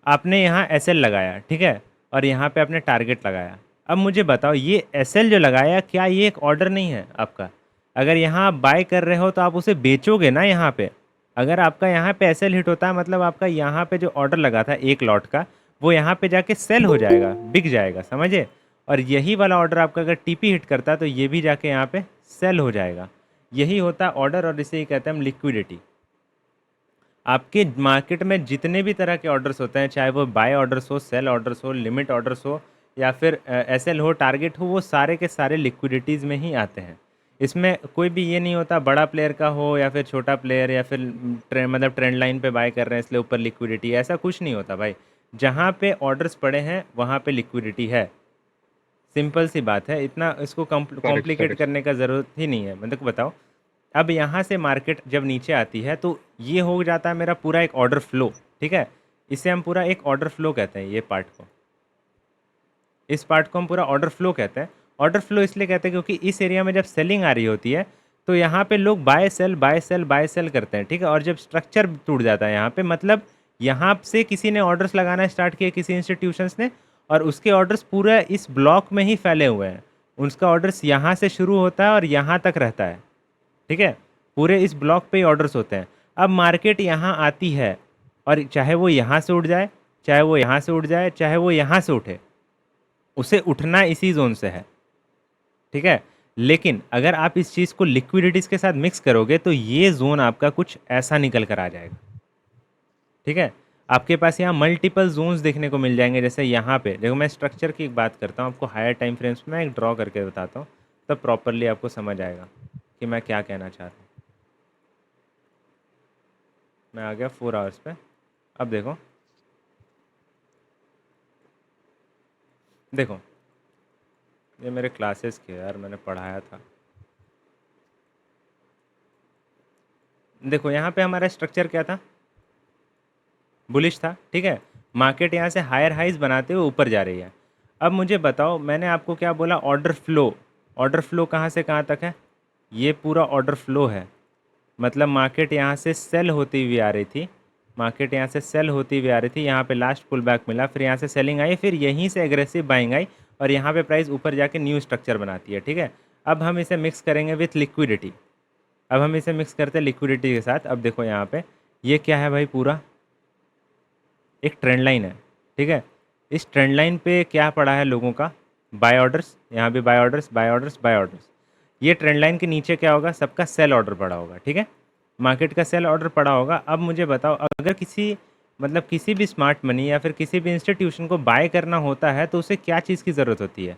आपने यहाँ एस एल लगाया, ठीक है? और यहाँ पे आपने टारगेट लगाया। अब मुझे बताओ, ये एस एल जो लगाया, क्या ये एक ऑर्डर नहीं है आपका? अगर यहाँ आप बाय कर रहे हो तो आप उसे बेचोगे ना यहाँ पे। अगर आपका यहाँ पे एस एल हिट होता है, मतलब आपका यहाँ पे जो ऑर्डर लगा था एक लॉट का, वो यहाँ पे जाके सेल हो जाएगा, बिक जाएगा, समझे? और यही वाला ऑर्डर आपका अगर टीपी हिट करता है तो ये भी जाके यहाँ पे सेल हो जाएगा। यही होता है ऑर्डर, और इसे ही कहते हैं हम लिक्विडिटी। आपके मार्केट में जितने भी तरह के ऑर्डर्स होते हैं, चाहे वो बाय ऑर्डर्स हो, सेल ऑर्डर्स हो, लिमिट ऑर्डर्स हो, या फिर एस एल हो, टारगेट हो, वो सारे के सारे लिक्विडिटीज़ में ही आते हैं। इसमें कोई भी ये नहीं होता बड़ा प्लेयर का हो या फिर छोटा प्लेयर, या फिर मतलब ट्रेंड लाइन पे बाय कर रहे हैं इसलिए ऊपर लिक्विडिटी, ऐसा कुछ नहीं होता भाई। जहाँ पे ऑर्डर्स पड़े हैं वहाँ पे लिक्विडिटी है। सिंपल सी बात है, इतना इसको कॉम्प्लिकेट करेक्ट। करने का ज़रूरत ही नहीं है। मतलब बताओ, अब यहाँ से मार्केट जब नीचे आती है तो ये हो जाता है मेरा पूरा एक ऑर्डर फ्लो, ठीक है। इसे हम पूरा एक ऑर्डर फ्लो कहते हैं, ये पार्ट को, इस पार्ट को हम पूरा ऑर्डर फ्लो कहते हैं। ऑर्डर फ्लो इसलिए कहते हैं क्योंकि इस एरिया में जब सेलिंग आ रही होती है तो यहाँ पे लोग buy sell buy sell buy sell करते हैं, ठीक है। और जब स्ट्रक्चर टूट जाता है यहाँ पे, मतलब यहाँ से किसी ने ऑर्डर्स लगाना स्टार्ट किए, किसी इंस्टीट्यूशंस ने, और उसके ऑर्डर्स पूरा इस ब्लॉक में ही फैले हुए हैं। उसका ऑर्डर्स यहाँ से शुरू होता है और यहाँ तक रहता है, ठीक है। पूरे इस ब्लॉक पे ही ऑर्डर्स होते हैं। अब मार्केट यहाँ आती है और चाहे वो यहाँ से उठ जाए, चाहे वो यहाँ से उठ जाए, चाहे वो यहाँ से उठे, उसे उठना इसी जोन से है, ठीक है। लेकिन अगर आप इस चीज़ को लिक्विडिटीज़ के साथ मिक्स करोगे तो ये जोन आपका कुछ ऐसा निकल कर आ जाएगा, ठीक है। आपके पास यहाँ मल्टीपल जोन्स देखने को मिल जाएंगे। जैसे यहाँ पे देखो, मैं स्ट्रक्चर की एक बात करता हूँ आपको, हायर टाइम फ्रेम्स में एक ड्रॉ करके बताता हूँ, तब प्रॉपरली आपको समझ आएगा कि मैं क्या कहना चाह रहा हूँ। मैं आ गया 4 आवर्स पे। अब देखो, देखो ये मेरे क्लासेस के यार, मैंने पढ़ाया था। देखो यहाँ पे हमारा स्ट्रक्चर क्या था, बुलिश था, ठीक है। मार्केट यहाँ से हायर हाइज बनाते हुए ऊपर जा रही है। अब मुझे बताओ, मैंने आपको क्या बोला, ऑर्डर फ्लो। ऑर्डर फ्लो कहाँ से कहाँ तक है, ये पूरा ऑर्डर फ्लो है। मतलब मार्केट यहाँ से सेल होती हुई आ रही थी, मार्केट यहाँ से सेल होती हुई आ रही थी, यहाँ पे लास्ट पुल बैक मिला, फिर यहाँ से सेलिंग आई, फिर यहीं से एग्रेसिव बाइंग आई और यहाँ पे प्राइस ऊपर जाके न्यू स्ट्रक्चर बनाती है, ठीक है। अब हम इसे मिक्स करेंगे विथ लिक्विडिटी। अब हम इसे मिक्स करते हैं लिक्विडिटी के साथ। अब देखो यहाँ पे ये क्या है भाई, पूरा एक ट्रेंड लाइन है, ठीक है। इस ट्रेंड लाइन पे क्या पड़ा है लोगों का, बाय ऑर्डर्स, यहाँ भी buy orders buy orders buy orders. ये ट्रेंड लाइन के नीचे क्या होगा, सबका सेल ऑर्डर पड़ा होगा, ठीक है। मार्केट का सेल ऑर्डर पड़ा होगा। अब मुझे बताओ, अगर किसी मतलब किसी भी स्मार्ट मनी या फिर किसी भी इंस्टीट्यूशन को बाय करना होता है तो उसे क्या चीज़ की ज़रूरत होती है,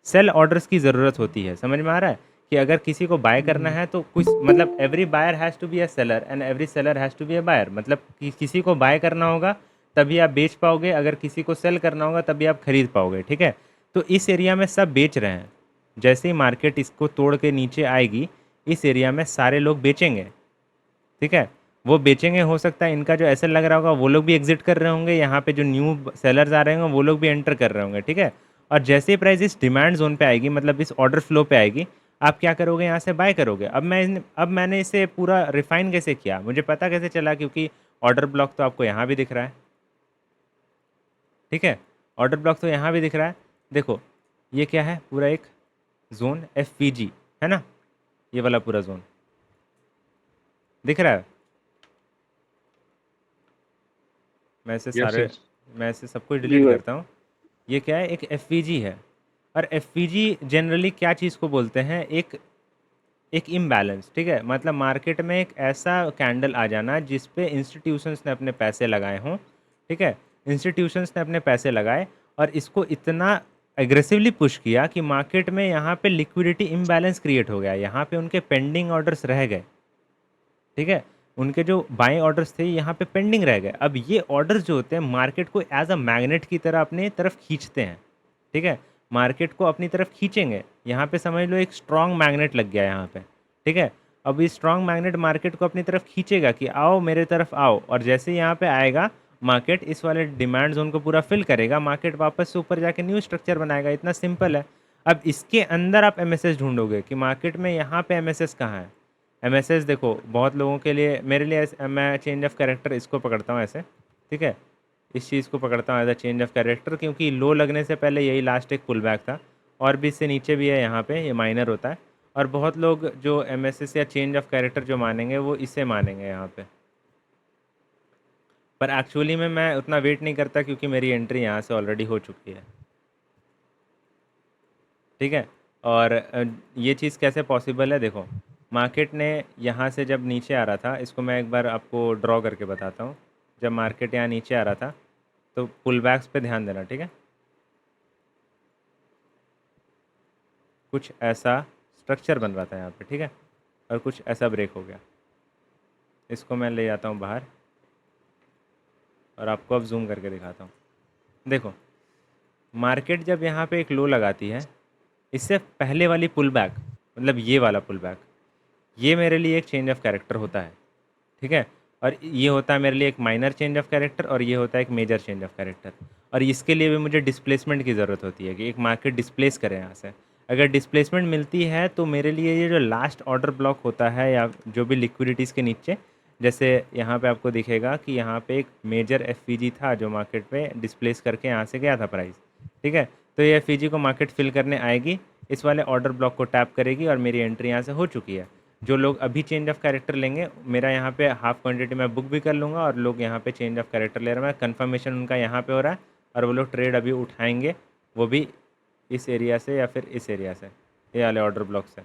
सेल ऑर्डर्स की ज़रूरत होती है। समझ में आ रहा है कि अगर किसी को बाय करना है तो कुछ, मतलब every buyer has to be a seller and every seller has to be a buyer. मतलब किसी को बाय करना होगा तभी आप बेच पाओगे, अगर किसी को सेल करना होगा तभी आप खरीद पाओगे, ठीक है। तो इस एरिया में सब बेच रहे हैं। जैसे ही मार्केट इसको तोड़ के नीचे आएगी, इस एरिया में सारे लोग बेचेंगे, ठीक है। वो बेचेंगे, हो सकता है इनका जो एसएल लग रहा होगा वो लोग भी एग्जिट कर रहे होंगे, यहाँ पे जो न्यू सेलर्स आ रहे होंगे वो लोग भी एंटर कर रहे होंगे, ठीक है। और जैसे ही प्राइस इस डिमांड जोन पे आएगी, मतलब इस ऑर्डर फ्लो पे आएगी, आप क्या करोगे, यहाँ से बाय करोगे। अब मैंने इसे पूरा रिफाइन कैसे किया, मुझे पता कैसे चला, क्योंकि ऑर्डर ब्लॉक तो आपको यहाँ भी दिख रहा है, ठीक है। ऑर्डर ब्लॉक तो यहाँ भी दिख रहा है। देखो ये क्या है, पूरा एक जोन FVG है ना, ये वाला पूरा जोन दिख रहा है। मैं इसे यस सारे यस। मैं इसे सब कुछ जी डिलीट भाई। करता हूँ। ये क्या है, एक FVG है। और FVG जनरली क्या चीज़ को बोलते हैं, एक एक इम्बैलेंस, ठीक है। मतलब मार्केट में एक ऐसा कैंडल आ जाना जिस पे इंस्टीट्यूशंस ने अपने पैसे लगाए हों, ठीक है। इंस्टीट्यूशंस ने अपने पैसे लगाए और इसको इतना एग्रेसिवली पुश किया कि मार्केट में यहाँ पे लिक्विडिटी इम्बैलेंस क्रिएट हो गया, यहाँ पे उनके पेंडिंग ऑर्डर्स रह गए, ठीक है। उनके जो बाइंग ऑर्डर्स थे यहाँ पे पेंडिंग रह गए। अब ये ऑर्डर्स जो होते हैं मार्केट को एज अ मैग्नेट की तरह अपनी तरफ खींचते हैं, ठीक है। मार्केट को अपनी तरफ खींचेंगे, यहाँ पे समझ लो एक स्ट्रॉन्ग मैग्नेट लग गया यहाँ पे, ठीक है। अब ये स्ट्रॉन्ग मैग्नेट मार्केट को अपनी तरफ खींचेगा कि आओ मेरे तरफ आओ, और जैसे ही यहाँ पे आएगा मार्केट इस वाले डिमांड जोन को पूरा फिल करेगा, मार्केट वापस से ऊपर जाके न्यू स्ट्रक्चर बनाएगा। इतना सिंपल है। अब इसके अंदर आप MSS ढूंढोगे कि मार्केट में यहाँ पे MSS कहाँ है। MSS देखो बहुत लोगों के लिए, मेरे लिए मैं चेंज ऑफ कैरेक्टर इसको पकड़ता हूँ ऐसे, ठीक है। इस चीज़ को पकड़ता हूँ as a change of character, क्योंकि लो लगने से पहले यही लास्ट एक पुल बैक था। और भी इससे नीचे भी है यहाँ पे, ये माइनर होता है। और बहुत लोग जो MSS या चेंज ऑफ कैरेक्टर जो मानेंगे वो इसे मानेंगे यहाँ पे, पर एक्चुअली में मैं उतना वेट नहीं करता क्योंकि मेरी एंट्री यहाँ से ऑलरेडी हो चुकी है, ठीक है। और ये चीज़ कैसे पॉसिबल है, देखो मार्केट ने यहाँ से जब नीचे आ रहा था, इसको मैं एक बार आपको ड्रॉ करके बताता हूँ। जब मार्केट यहाँ नीचे आ रहा था तो पुल बैक्स पे ध्यान देना, ठीक है। कुछ ऐसा स्ट्रक्चर बन रहा था यहाँ पे, ठीक है। और कुछ ऐसा ब्रेक हो गया, इसको मैं ले जाता हूँ बाहर। और आपको अब जूम करके दिखाता हूँ। देखो मार्केट जब यहाँ पे एक लो लगाती है, इससे पहले वाली पुल बैक, मतलब ये वाला पुल बैक, ये मेरे लिए एक चेंज ऑफ कैरेक्टर होता है, ठीक है। और ये होता है मेरे लिए एक माइनर चेंज ऑफ कैरेक्टर, और ये होता है एक मेजर चेंज ऑफ कैरेक्टर। और इसके लिए भी मुझे डिस्प्लेसमेंट की ज़रूरत होती है कि एक मार्केट डिस्प्लेस करें यहाँ से। अगर डिस्प्लेसमेंट मिलती है तो मेरे लिए ये जो लास्ट ऑर्डर ब्लॉक होता है या जो भी लिक्विडिटीज़ के नीचे, जैसे यहाँ पे आपको दिखेगा कि यहाँ पे एक मेजर एफवीजी था जो मार्केट पे डिस्प्लेस करके यहाँ से गया था प्राइस, ठीक है। तो ये एफवीजी को मार्केट फिल करने आएगी, इस वाले ऑर्डर ब्लॉक को टैप करेगी और मेरी एंट्री यहाँ से हो चुकी है। जो लोग अभी चेंज ऑफ कैरेक्टर लेंगे, मेरा यहाँ पे हाफ क्वांटिटी में बुक भी कर लूँगा, और लोग यहाँ पे चेंज ऑफ कैरेक्टर ले रहे हैं, कन्फर्मेशन उनका यहाँ पे हो रहा है, और वो लोग ट्रेड अभी उठाएंगे, वो भी इस एरिया से या फिर इस एरिया से, ये वाले ऑर्डर ब्लॉक से,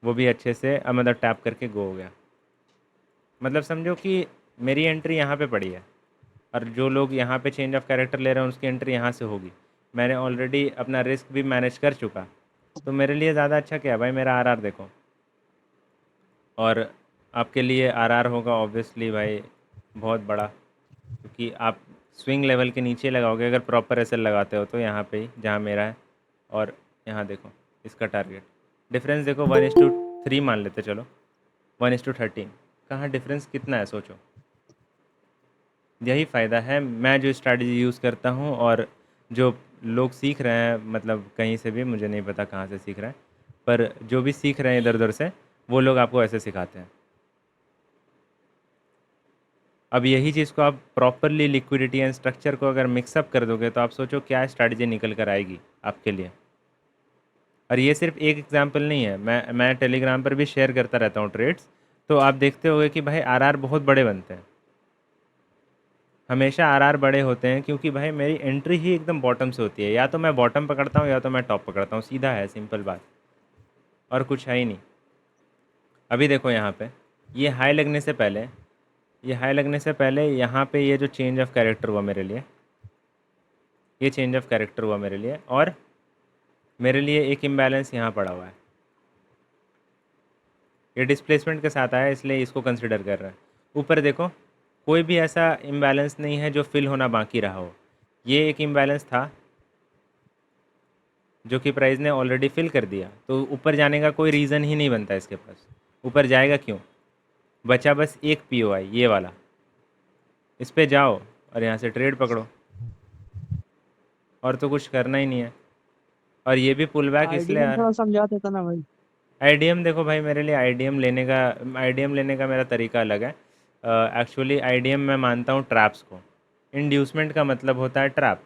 वो भी अच्छे से मतलब टैप करके गो हो गया। मतलब समझो कि मेरी एंट्री यहाँ पे पड़ी है, और जो लोग यहाँ पे चेंज ऑफ कैरेक्टर ले रहे हैं उसकी एंट्री यहाँ से होगी। मैंने ऑलरेडी अपना रिस्क भी मैनेज कर चुका, तो मेरे लिए ज़्यादा अच्छा क्या है भाई, मेरा आरआर देखो। और आपके लिए आरआर होगा ऑब्वियसली भाई बहुत बड़ा, क्योंकि आप स्विंग लेवल के नीचे लगाओगे अगर प्रॉपर एसएल लगाते हो तो, यहाँ पे ही जहाँ मेरा है। और यहाँ देखो इसका टारगेट डिफरेंस देखो, 1:3 मान लेते चलो, 1:13, कहाँ डिफरेंस कितना है सोचो। यही फ़ायदा है मैं जो स्ट्रैटेजी यूज़ करता हूँ, और जो लोग सीख रहे हैं, मतलब कहीं से भी, मुझे नहीं पता कहाँ से सीख रहे हैं, पर जो भी सीख रहे हैं इधर उधर से, वो लोग आपको ऐसे सिखाते हैं। अब यही चीज़ को आप प्रॉपरली लिक्विडिटी एंड स्ट्रक्चर को अगर मिक्सअप कर दोगे तो आप सोचो क्या स्ट्रैटेजी निकल कर आएगी आपके लिए। और ये सिर्फ एक एग्जांपल नहीं है, मैं टेलीग्राम पर भी शेयर करता रहता हूँ ट्रेड्स, तो आप देखते होगे कि भाई आरआर बहुत बड़े बनते हैं, हमेशा आरआर बड़े होते हैं, क्योंकि भाई मेरी एंट्री ही एकदम बॉटम से होती है, या तो मैं बॉटम पकड़ता हूँ या तो मैं टॉप पकड़ता हूँ, सीधा है, सिंपल बात, और कुछ है ही नहीं। अभी देखो यहाँ पे ये हाई लगने से पहले, ये हाई लगने से पहले यहाँ पे ये जो चेंज ऑफ कैरेक्टर हुआ मेरे लिए, ये चेंज ऑफ कैरेक्टर हुआ मेरे लिए, और मेरे लिए एक इम्बैलेंस यहाँ पड़ा हुआ है, ये डिस्प्लेसमेंट के साथ आया इसलिए इसको कंसिडर कर रहा है। ऊपर देखो कोई भी ऐसा इम्बैलेंस नहीं है जो फिल होना बाकी रहा हो, ये एक इम्बैलेंस था जो कि प्राइस ने ऑलरेडी फिल कर दिया, तो ऊपर जाने का कोई रीज़न ही नहीं बनता इसके पास, ऊपर जाएगा क्यों। बचा बस एक POI ये वाला, इस पे जाओ और यहाँ से ट्रेड पकड़ो, और तो कुछ करना ही नहीं है। और ये भी पुल बैक इसलिए आईडीएम थोड़ा समझा देता ना भाई। आईडीएम देखो भाई, मेरे लिए आईडीएम लेने का मेरा तरीका अलग है। एक्चुअली आईडीएम मैं मानता हूँ ट्रैप्स को, इंड्यूसमेंट का मतलब होता है ट्रैप,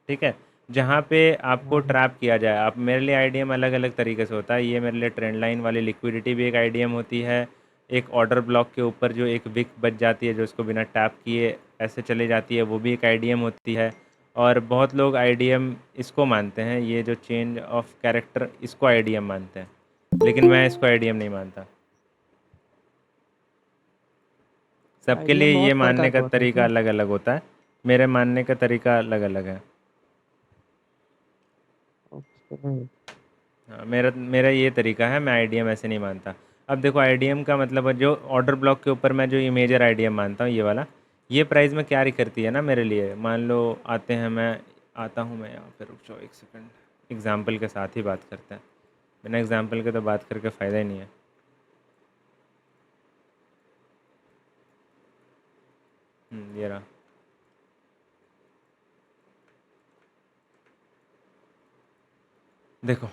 ठीक है, जहाँ पे आपको ट्रैप किया जाए। आप मेरे लिए आईडीएम अलग अलग तरीके से होता है, ये मेरे लिए ट्रेंड लाइन वाली लिक्विडिटी भी एक आईडीएम होती है, एक ऑर्डर ब्लॉक के ऊपर जो एक विक बच जाती है जो उसको बिना टैप किए ऐसे चले जाती है, वो भी एक आईडीएम होती है। और बहुत लोग आईडीएम इसको मानते हैं, ये जो चेंज ऑफ कैरेक्टर इसको आईडीएम मानते हैं, लेकिन मैं इसको आईडीएम नहीं मानता। सबके लिए आईडीएम ये बहुत मानने प्रकार का का होता है तरीका क्या? अलग अलग होता है, मेरे मानने का तरीका अलग अलग है। ओके। हाँ, मेरा मेरा ये तरीका है, मैं आईडीएम ऐसे नहीं मानता। अब देखो आईडीएम का मतलब है जो ऑर्डर ब्लॉक के ऊपर मैं जो ये मेजर आईडीएम मानता हूँ, ये वाला, ये प्राइस में क्या करती है ना मेरे लिए। मान लो आते हैं, मैं आता हूँ, मैं यहाँ पे रुक जाओ एक सेकंड, एग्जाम्पल के साथ ही बात करते हैं, बिना एग्जाम्पल के तो बात करके फ़ायदा ही नहीं है। ये रहा, देखो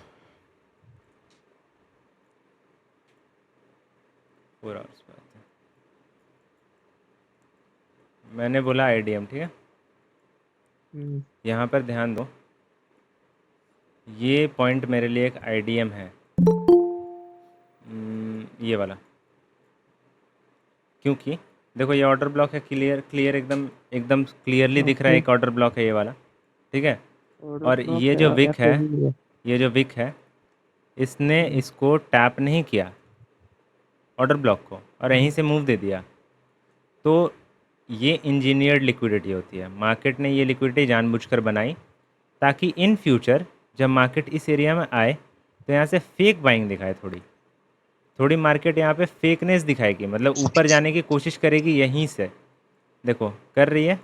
पूरा उस पे आते हैं। मैंने बोला आईडीएम, ठीक है, यहाँ पर ध्यान दो, ये पॉइंट मेरे लिए एक आईडीएम है, ये वाला, क्योंकि देखो ये ऑर्डर ब्लॉक है, क्लियर एकदम एकदम क्लियरली दिख रहा है, एक ऑर्डर ब्लॉक है ये वाला, ठीक है। और ये जो विक है, ये जो विक है, इसने इसको टैप नहीं किया ऑर्डर ब्लॉक को और यहीं से मूव दे दिया, तो ये इंजीनियर्ड लिक्विडिटी होती है। मार्केट ने ये लिक्विडिटी जानबूझकर बनाई ताकि इन फ्यूचर जब मार्केट इस एरिया में आए तो यहाँ से फेक बाइंग दिखाए, थोड़ी मार्केट यहाँ पे फेकनेस दिखाएगी, मतलब ऊपर जाने की कोशिश करेगी यहीं से, देखो कर रही है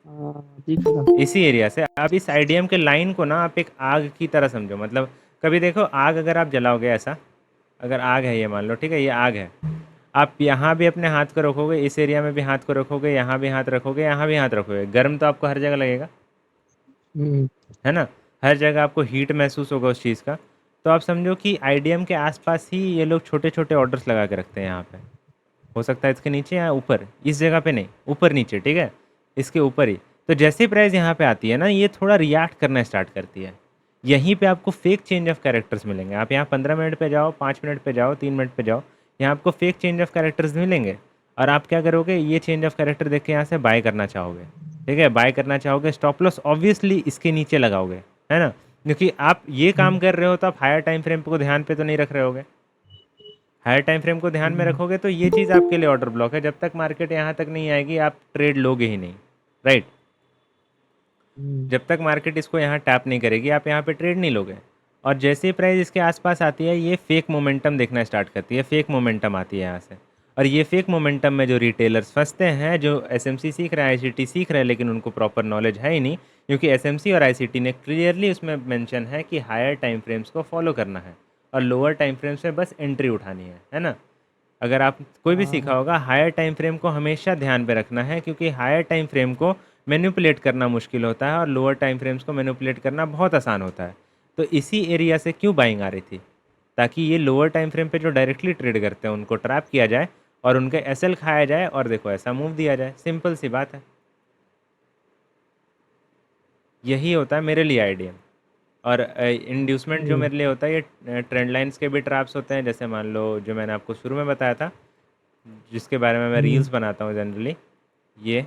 दिख रहा। इसी एरिया से। आप इस आईडीएम के लाइन को ना आप एक आग की तरह समझो। मतलब कभी देखो आग अगर आप जलाओगे ऐसा, अगर आग है ये मान लो, ठीक है, ये आग है, आप यहाँ भी अपने हाथ को रखोगे, इस एरिया में भी हाथ को रखोगे, यहाँ भी हाथ रखोगे, यहाँ भी हाथ रखोगे, गर्म तो आपको हर जगह लगेगा, हम्म। है ना। हर जगह आपको हीट महसूस होगा उस चीज़ का। तो आप समझो कि आईडीएम के आसपास ही ये लोग छोटे छोटे ऑर्डर्स लगा के रखते हैं यहाँ पे। हो सकता है इसके नीचे या ऊपर, इस जगह पे नहीं, ऊपर नीचे, ठीक है, इसके ऊपर ही। तो जैसे ही प्राइस यहाँ पे आती है ना, ये थोड़ा रिएक्ट करना स्टार्ट करती है। यहीं पे आपको फेक चेंज ऑफ कैरेक्टर्स मिलेंगे। आप यहाँ 15 मिनट पे जाओ, 5 मिनट पे जाओ, 3 मिनट पे जाओ, यहाँ आपको फेक चेंज ऑफ कैरेक्टर्स मिलेंगे। और आप क्या करोगे, ये चेंज ऑफ कैरेक्टर देख के यहाँ से बाय करना चाहोगे, ठीक है, बाय करना चाहोगे। स्टॉप लॉस ऑब्वियसली इसके नीचे लगाओगे, है ना, क्योंकि आप ये काम कर रहे हो तो आप हायर टाइम फ्रेम को ध्यान पे तो नहीं रख रहे होगे। हायर टाइम फ्रेम को ध्यान में रखोगे तो ये चीज़ आपके लिए ऑर्डर ब्लॉक है। जब तक मार्केट यहाँ तक नहीं आएगी आप ट्रेड लोगे ही नहीं, राइट। जब तक मार्केट इसको यहाँ टैप नहीं करेगी आप यहाँ पे ट्रेड नहीं लोगे। और जैसे ही प्राइस इसके आसपास आती है ये फेक मोमेंटम देखना स्टार्ट करती है, फेक मोमेंटम आती है यहाँ से। और ये फेक मोमेंटम में जो रिटेलर्स फंसते हैं, जो एसएमसी सीख रहे हैं, आईसीटी सीख रहे हैं, लेकिन उनको प्रॉपर नॉलेज है ही नहीं, क्योंकि एसएमसी और आईसीटी ने क्लियरली उसमें मेंशन है कि हायर टाइम फ्रेम्स को फॉलो करना है और लोअर टाइम फ्रेम्स में बस एंट्री उठानी है ना। अगर आप कोई भी सीखा होगा, हायर टाइम फ्रेम को हमेशा ध्यान पे रखना है, क्योंकि हायर टाइम फ्रेम को मैनिपुलेट करना मुश्किल होता है और लोअर टाइम फ्रेम्स को मैनिपुलेट करना बहुत आसान होता है। तो इसी एरिया से क्यों बाइंग आ रही थी, ताकि ये लोअर टाइम फ्रेम पे जो डायरेक्टली ट्रेड करते हैं उनको ट्रैप किया जाए और उनके एसएल खाया जाए और देखो ऐसा मूव दिया जाए। सिंपल सी बात है, यही होता है मेरे लिए आईडीएम। और इंड्यूसमेंट जो मेरे लिए होता है, ये ट्रेंड लाइंस के भी ट्रैप्स होते हैं। जैसे मान लो जो मैंने आपको शुरू में बताया था, जिसके बारे में मैं रील्स बनाता हूँ जनरली, ये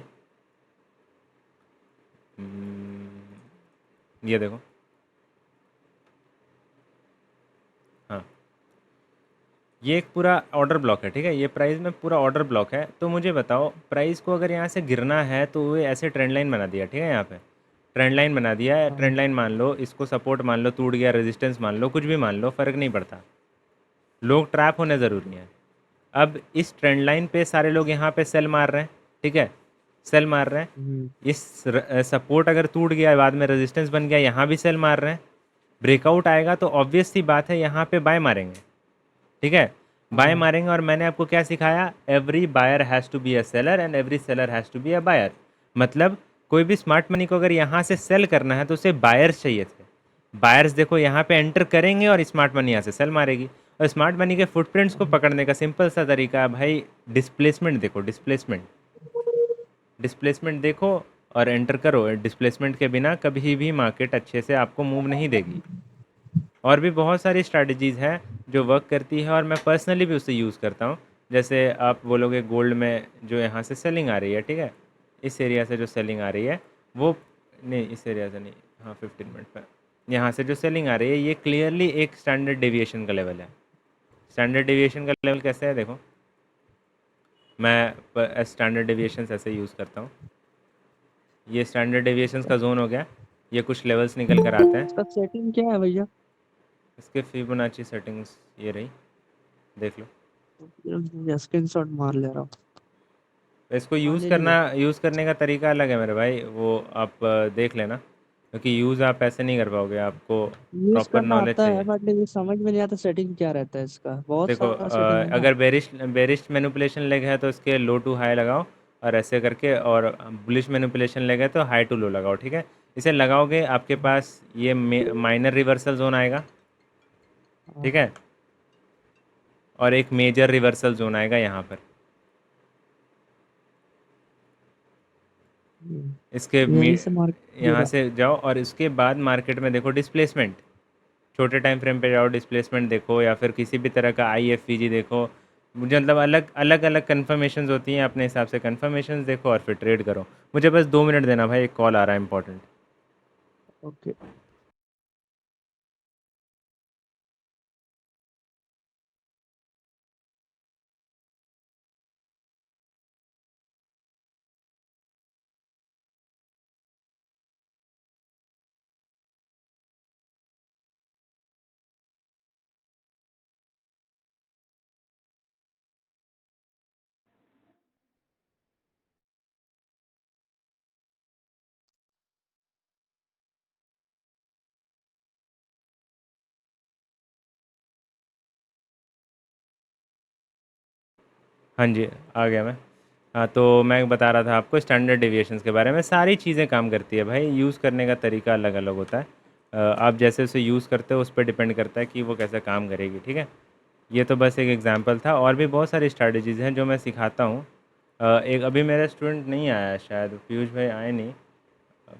ये देखो, हाँ, ये एक पूरा ऑर्डर ब्लॉक है, ठीक है, ये प्राइस में पूरा ऑर्डर ब्लॉक है। तो मुझे बताओ प्राइस को अगर यहाँ से गिरना है तो वो ऐसे ट्रेंड लाइन बना दिया, ठीक है, यहाँ पे ट्रेंड लाइन बना दिया है। ट्रेंड लाइन मान लो, इसको सपोर्ट मान लो, टूट गया, रेजिस्टेंस मान लो, कुछ भी मान लो, फ़र्क नहीं पड़ता, लोग ट्रैप होने ज़रूरी हैं। अब इस ट्रेंड लाइन पे सारे लोग यहाँ पे सेल मार रहे हैं, ठीक है, सेल मार रहे हैं। इस सपोर्ट अगर टूट गया, बाद में रेजिस्टेंस बन गया, यहाँ भी सेल मार रहे हैं। ब्रेकआउट आएगा तो ऑब्वियस सी बात है यहाँ पे बाय मारेंगे, ठीक है, बाय मारेंगे। और मैंने आपको क्या सिखाया, every buyer has to be a seller and every seller has to be a buyer. मतलब कोई भी स्मार्ट मनी को अगर यहाँ से सेल करना है तो उसे बायर्स चाहिए थे। बायर्स देखो यहाँ पे एंटर करेंगे और स्मार्ट मनी यहाँ से सेल मारेगी। और स्मार्ट मनी के फुटप्रिंट्स को पकड़ने का सिंपल सा तरीका है भाई, डिस्प्लेसमेंट देखो, डिस्प्लेसमेंट, डिस्प्लेसमेंट देखो और एंटर करो। डिस्प्लेसमेंट के बिना कभी भी मार्केट अच्छे से आपको मूव नहीं देगी। और भी बहुत सारी स्ट्रैटेजीज़ हैं जो वर्क करती है और मैं पर्सनली भी उसे यूज़ करता हूँ। जैसे आप बोलोगे गोल्ड में जो यहाँ से सेलिंग आ रही है, ठीक है, इस एरिया से जो सेलिंग आ रही है वो, नहीं इस एरिया से नहीं, हाँ 15 मिनट पर यहाँ से जो सेलिंग आ रही है ये क्लियरली एक स्टैंडर्ड डेविएशन का लेवल है। स्टैंडर्ड डेविएशन का लेवल कैसे है देखो, मैं स्टैंडर्ड डेविएशन ऐसे यूज़ करता हूँ। ये स्टैंडर्ड डेविएशंस का जोन हो गया, ये कुछ लेवल्स निकल कर आते हैं। इसका सेटिंग क्या है भैया? इसके फिबोनाची सेटिंग्स ये रही, देख लो। स्क्रीनशॉट मार ले रहा हूँ। इसको हाँ, यूज़ ले करना, लिया। यूज़ करने का तरीका अलग है मेरे भाई, वो आप देख लेना, क्योंकि यूज़ आप ऐसे नहीं कर पाओगे, आपको यूज प्रॉपर करना नॉलेज आता है चाहिए। बट ये समझ में नहीं आता सेटिंग क्या रहता है इसका, बहुत देखो सारा सेटिंग है ना। अगर बेरिश बेरिश मैनिपुलेशन लेग है तो इसके लो टू हाई लगाओ और ऐसे करके, और बुलिश मैनिपुलेशन लेग है तो हाई टू लो लगाओ, ठीक है। इसे लगाओगे आपके पास ये माइनर रिवर्सल जोन आएगा, हाँ, ठीक है, और एक मेजर रिवर्सल जोन आएगा यहाँ पर। इसके यहीं से मार्क यहाँ गिरा। से जाओ और इसके बाद मार्केट में देखो डिस्प्लेसमेंट, छोटे टाइम फ्रेम पे जाओ, डिस्प्लेसमेंट देखो, या फिर किसी भी तरह का IFVG देखो। मुझे मतलब अलग अलग अलग कन्फर्मेशंस होती हैं, अपने हिसाब से कन्फर्मेशंस देखो और फिर ट्रेड करो। मुझे बस 2 मिनट देना भाई, एक कॉल आ रहा है इंपॉर्टेंट। ओके। हाँ जी, आ गया मैं। हाँ, तो मैं बता रहा था आपको स्टैंडर्ड डेविएशंस के बारे में। सारी चीज़ें काम करती है भाई, यूज़ करने का तरीका अलग-अलग होता है। आप जैसे उसे यूज़ करते हो उस पे डिपेंड करता है कि वो कैसे काम करेगी, ठीक है? ये तो बस एक एग्जांपल था, और भी बहुत सारी स्ट्रैटेजीज़ हैं जो मैं सिखाता हूँ। एक अभी मेरा स्टूडेंट नहीं आया है शायद, पीयूष भाई आए नहीं,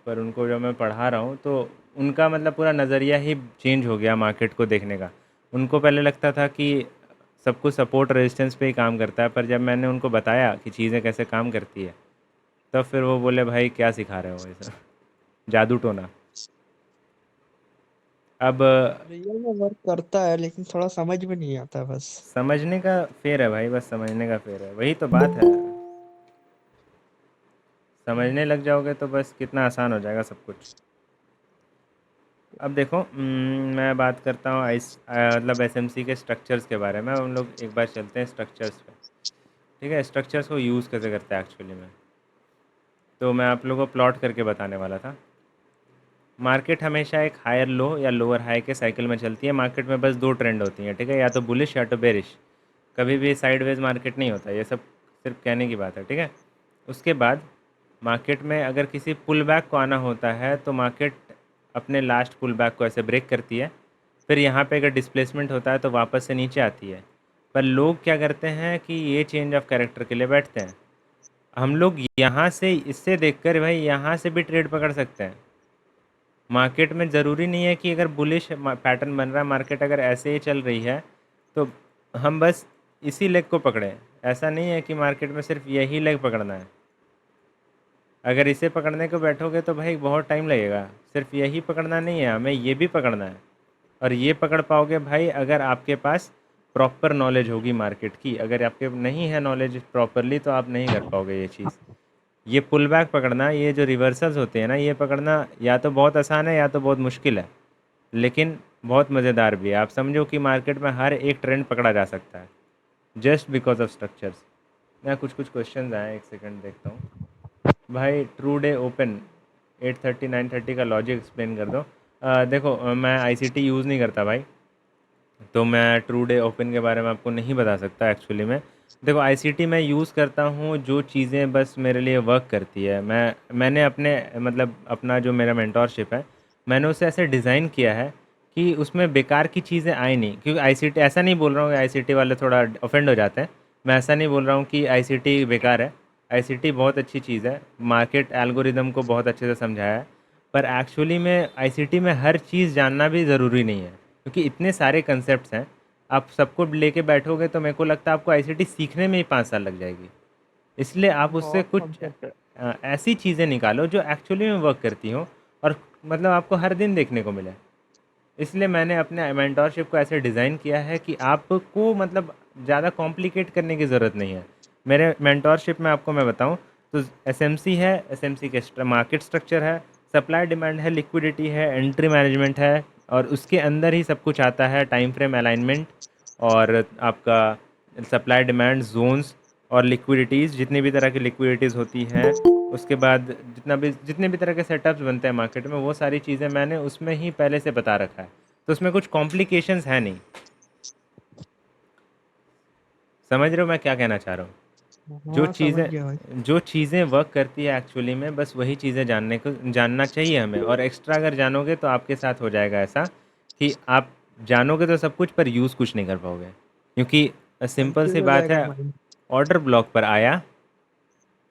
पर उनको जब मैं पढ़ा रहा हूँ तो उनका मतलब पूरा नज़रिया ही चेंज हो गया मार्केट को देखने का। उनको पहले लगता था कि सब कुछ सपोर्ट रेजिस्टेंस पे ही काम करता है, पर जब मैंने उनको बताया कि चीज़ें कैसे काम करती है, तब फिर वो बोले भाई क्या सिखा रहे हो ऐसा, जादू टोना। अब रियल में वर्क करता है लेकिन थोड़ा समझ में नहीं आता बस। समझने का फेर है भाई, बस समझने का फेर है, वही तो बात है। समझने लग जाओगे तो बस कितना आसान हो जाएगा सब कुछ। अब देखो, मैं बात करता हूँ मतलब एसएमसी के स्ट्रक्चर्स के बारे में। हम लोग एक बार चलते हैं स्ट्रक्चर्स पे, ठीक है? स्ट्रक्चर्स को यूज़ कैसे करते हैं एक्चुअली में, तो मैं आप लोगों को प्लॉट करके बताने वाला था। मार्केट हमेशा एक हायर लो या लोअर हाई के साइकिल में चलती है। मार्केट में बस दो ट्रेंड होती हैं, ठीक है? या तो बुलिश या तो बेरिश। कभी भी साइडवेज मार्केट नहीं होता, ये सब सिर्फ कहने की बात है, ठीक है? उसके बाद मार्केट में अगर किसी पुल बैक को आना होता है तो मार्केट अपने लास्ट पुल बैक को ऐसे ब्रेक करती है, फिर यहाँ पे अगर डिस्प्लेसमेंट होता है तो वापस से नीचे आती है। पर लोग क्या करते हैं कि ये चेंज ऑफ कैरेक्टर के लिए बैठते हैं। हम लोग यहाँ से इससे देखकर भाई यहाँ से भी ट्रेड पकड़ सकते हैं। मार्केट में ज़रूरी नहीं है कि अगर बुलिश पैटर्न बन रहा है, मार्केट अगर ऐसे ही चल रही है तो हम बस इसी लेग को पकड़ें। ऐसा नहीं है कि मार्केट में सिर्फ यही लेग पकड़ना है। अगर इसे पकड़ने को बैठोगे तो भाई बहुत टाइम लगेगा। सिर्फ यही पकड़ना नहीं है, हमें ये भी पकड़ना है। और ये पकड़ पाओगे भाई अगर आपके पास प्रॉपर नॉलेज होगी मार्केट की। अगर आपके नहीं है नॉलेज प्रॉपरली तो आप नहीं कर पाओगे ये चीज़। ये पुल बैक पकड़ना, ये जो रिवर्सल्स होते हैं ना, ये पकड़ना या तो बहुत आसान है या तो बहुत मुश्किल है, लेकिन बहुत मज़ेदार भी है। आप समझो कि मार्केट में हर एक ट्रेंड पकड़ा जा सकता है जस्ट बिकॉज ऑफ स्ट्रक्चर्स। मैं कुछ क्वेश्चंस आए, एक सेकंड देखता हूँ। भाई ट्रू डे ओपन 8:30 9:30 का लॉजिक एक्सप्लेन कर दो। देखो, मैं आईसीटी यूज़ नहीं करता भाई, तो मैं ट्रू डे ओपन के बारे में आपको नहीं बता सकता एक्चुअली में। देखो, आईसीटी मैं यूज़ करता हूँ जो चीज़ें बस मेरे लिए वर्क करती है। मैंने अपने मतलब अपना जो मेरा मेंटोरशिप है, मैंने उसे ऐसे डिज़ाइन किया है कि उसमें बेकार की चीज़ें आए नहीं। क्योंकि आईसीटी, ऐसा नहीं बोल रहा हूँ कि आईसीटी वाले थोड़ा ऑफेंड हो जाते हैं, मैं ऐसा नहीं बोल रहा हूँ कि आईसीटी बेकार है। आईसीटी बहुत अच्छी चीज़ है, मार्केट एल्गोरिदम को बहुत अच्छे से समझाया है। पर एक्चुअली में आईसीटी में हर चीज़ जानना भी ज़रूरी नहीं है, क्योंकि इतने सारे कंसेप्ट्स हैं। आप सबको लेके बैठोगे तो मेरे को लगता है आपको आईसीटी सीखने में ही 5 साल लग जाएगी। इसलिए आप उससे बहुत कुछ कॉन्सेप्ट है। ऐसी चीज़ें निकालो जो एक्चुअली में वर्क करती हो और मतलब आपको हर दिन देखने को मिले। इसलिए मैंने अपने मेंटोरशिप को ऐसे डिज़ाइन किया है कि आपको मतलब ज़्यादा कॉम्प्लिकेट करने की ज़रूरत नहीं है। मेरे मेंटोरशिप में आपको मैं बताऊं तो एसएमसी है, एसएमसी के मार्केट स्ट्रक्चर है, सप्लाई डिमांड है, लिक्विडिटी है, एंट्री मैनेजमेंट है, और उसके अंदर ही सब कुछ आता है, टाइम फ्रेम अलाइनमेंट और आपका सप्लाई डिमांड जोन्स और लिक्विडिटीज़, जितनी भी तरह की लिक्विडिटीज़ होती हैं। उसके बाद जितने भी तरह के सेटअप्स बनते हैं मार्केट में, वो सारी चीज़ें मैंने उसमें ही पहले से बता रखा है, तो उसमें कुछ कॉम्प्लिकेशंस है नहीं। समझ रहे हो मैं क्या कहना चाह रहा हूँ? जो हाँ समझ चीज़ें गया भाई। जो चीज़ें वर्क करती है एक्चुअली में, बस वही चीज़ें जानना चाहिए हमें। और एक्स्ट्रा अगर जानोगे तो आपके साथ हो जाएगा ऐसा कि आप जानोगे तो सब कुछ, पर यूज़ कुछ नहीं कर पाओगे। क्योंकि सिंपल कंफ्यूज सी हो बात जाएगा है, माइंड। ऑर्डर ब्लॉक पर आया,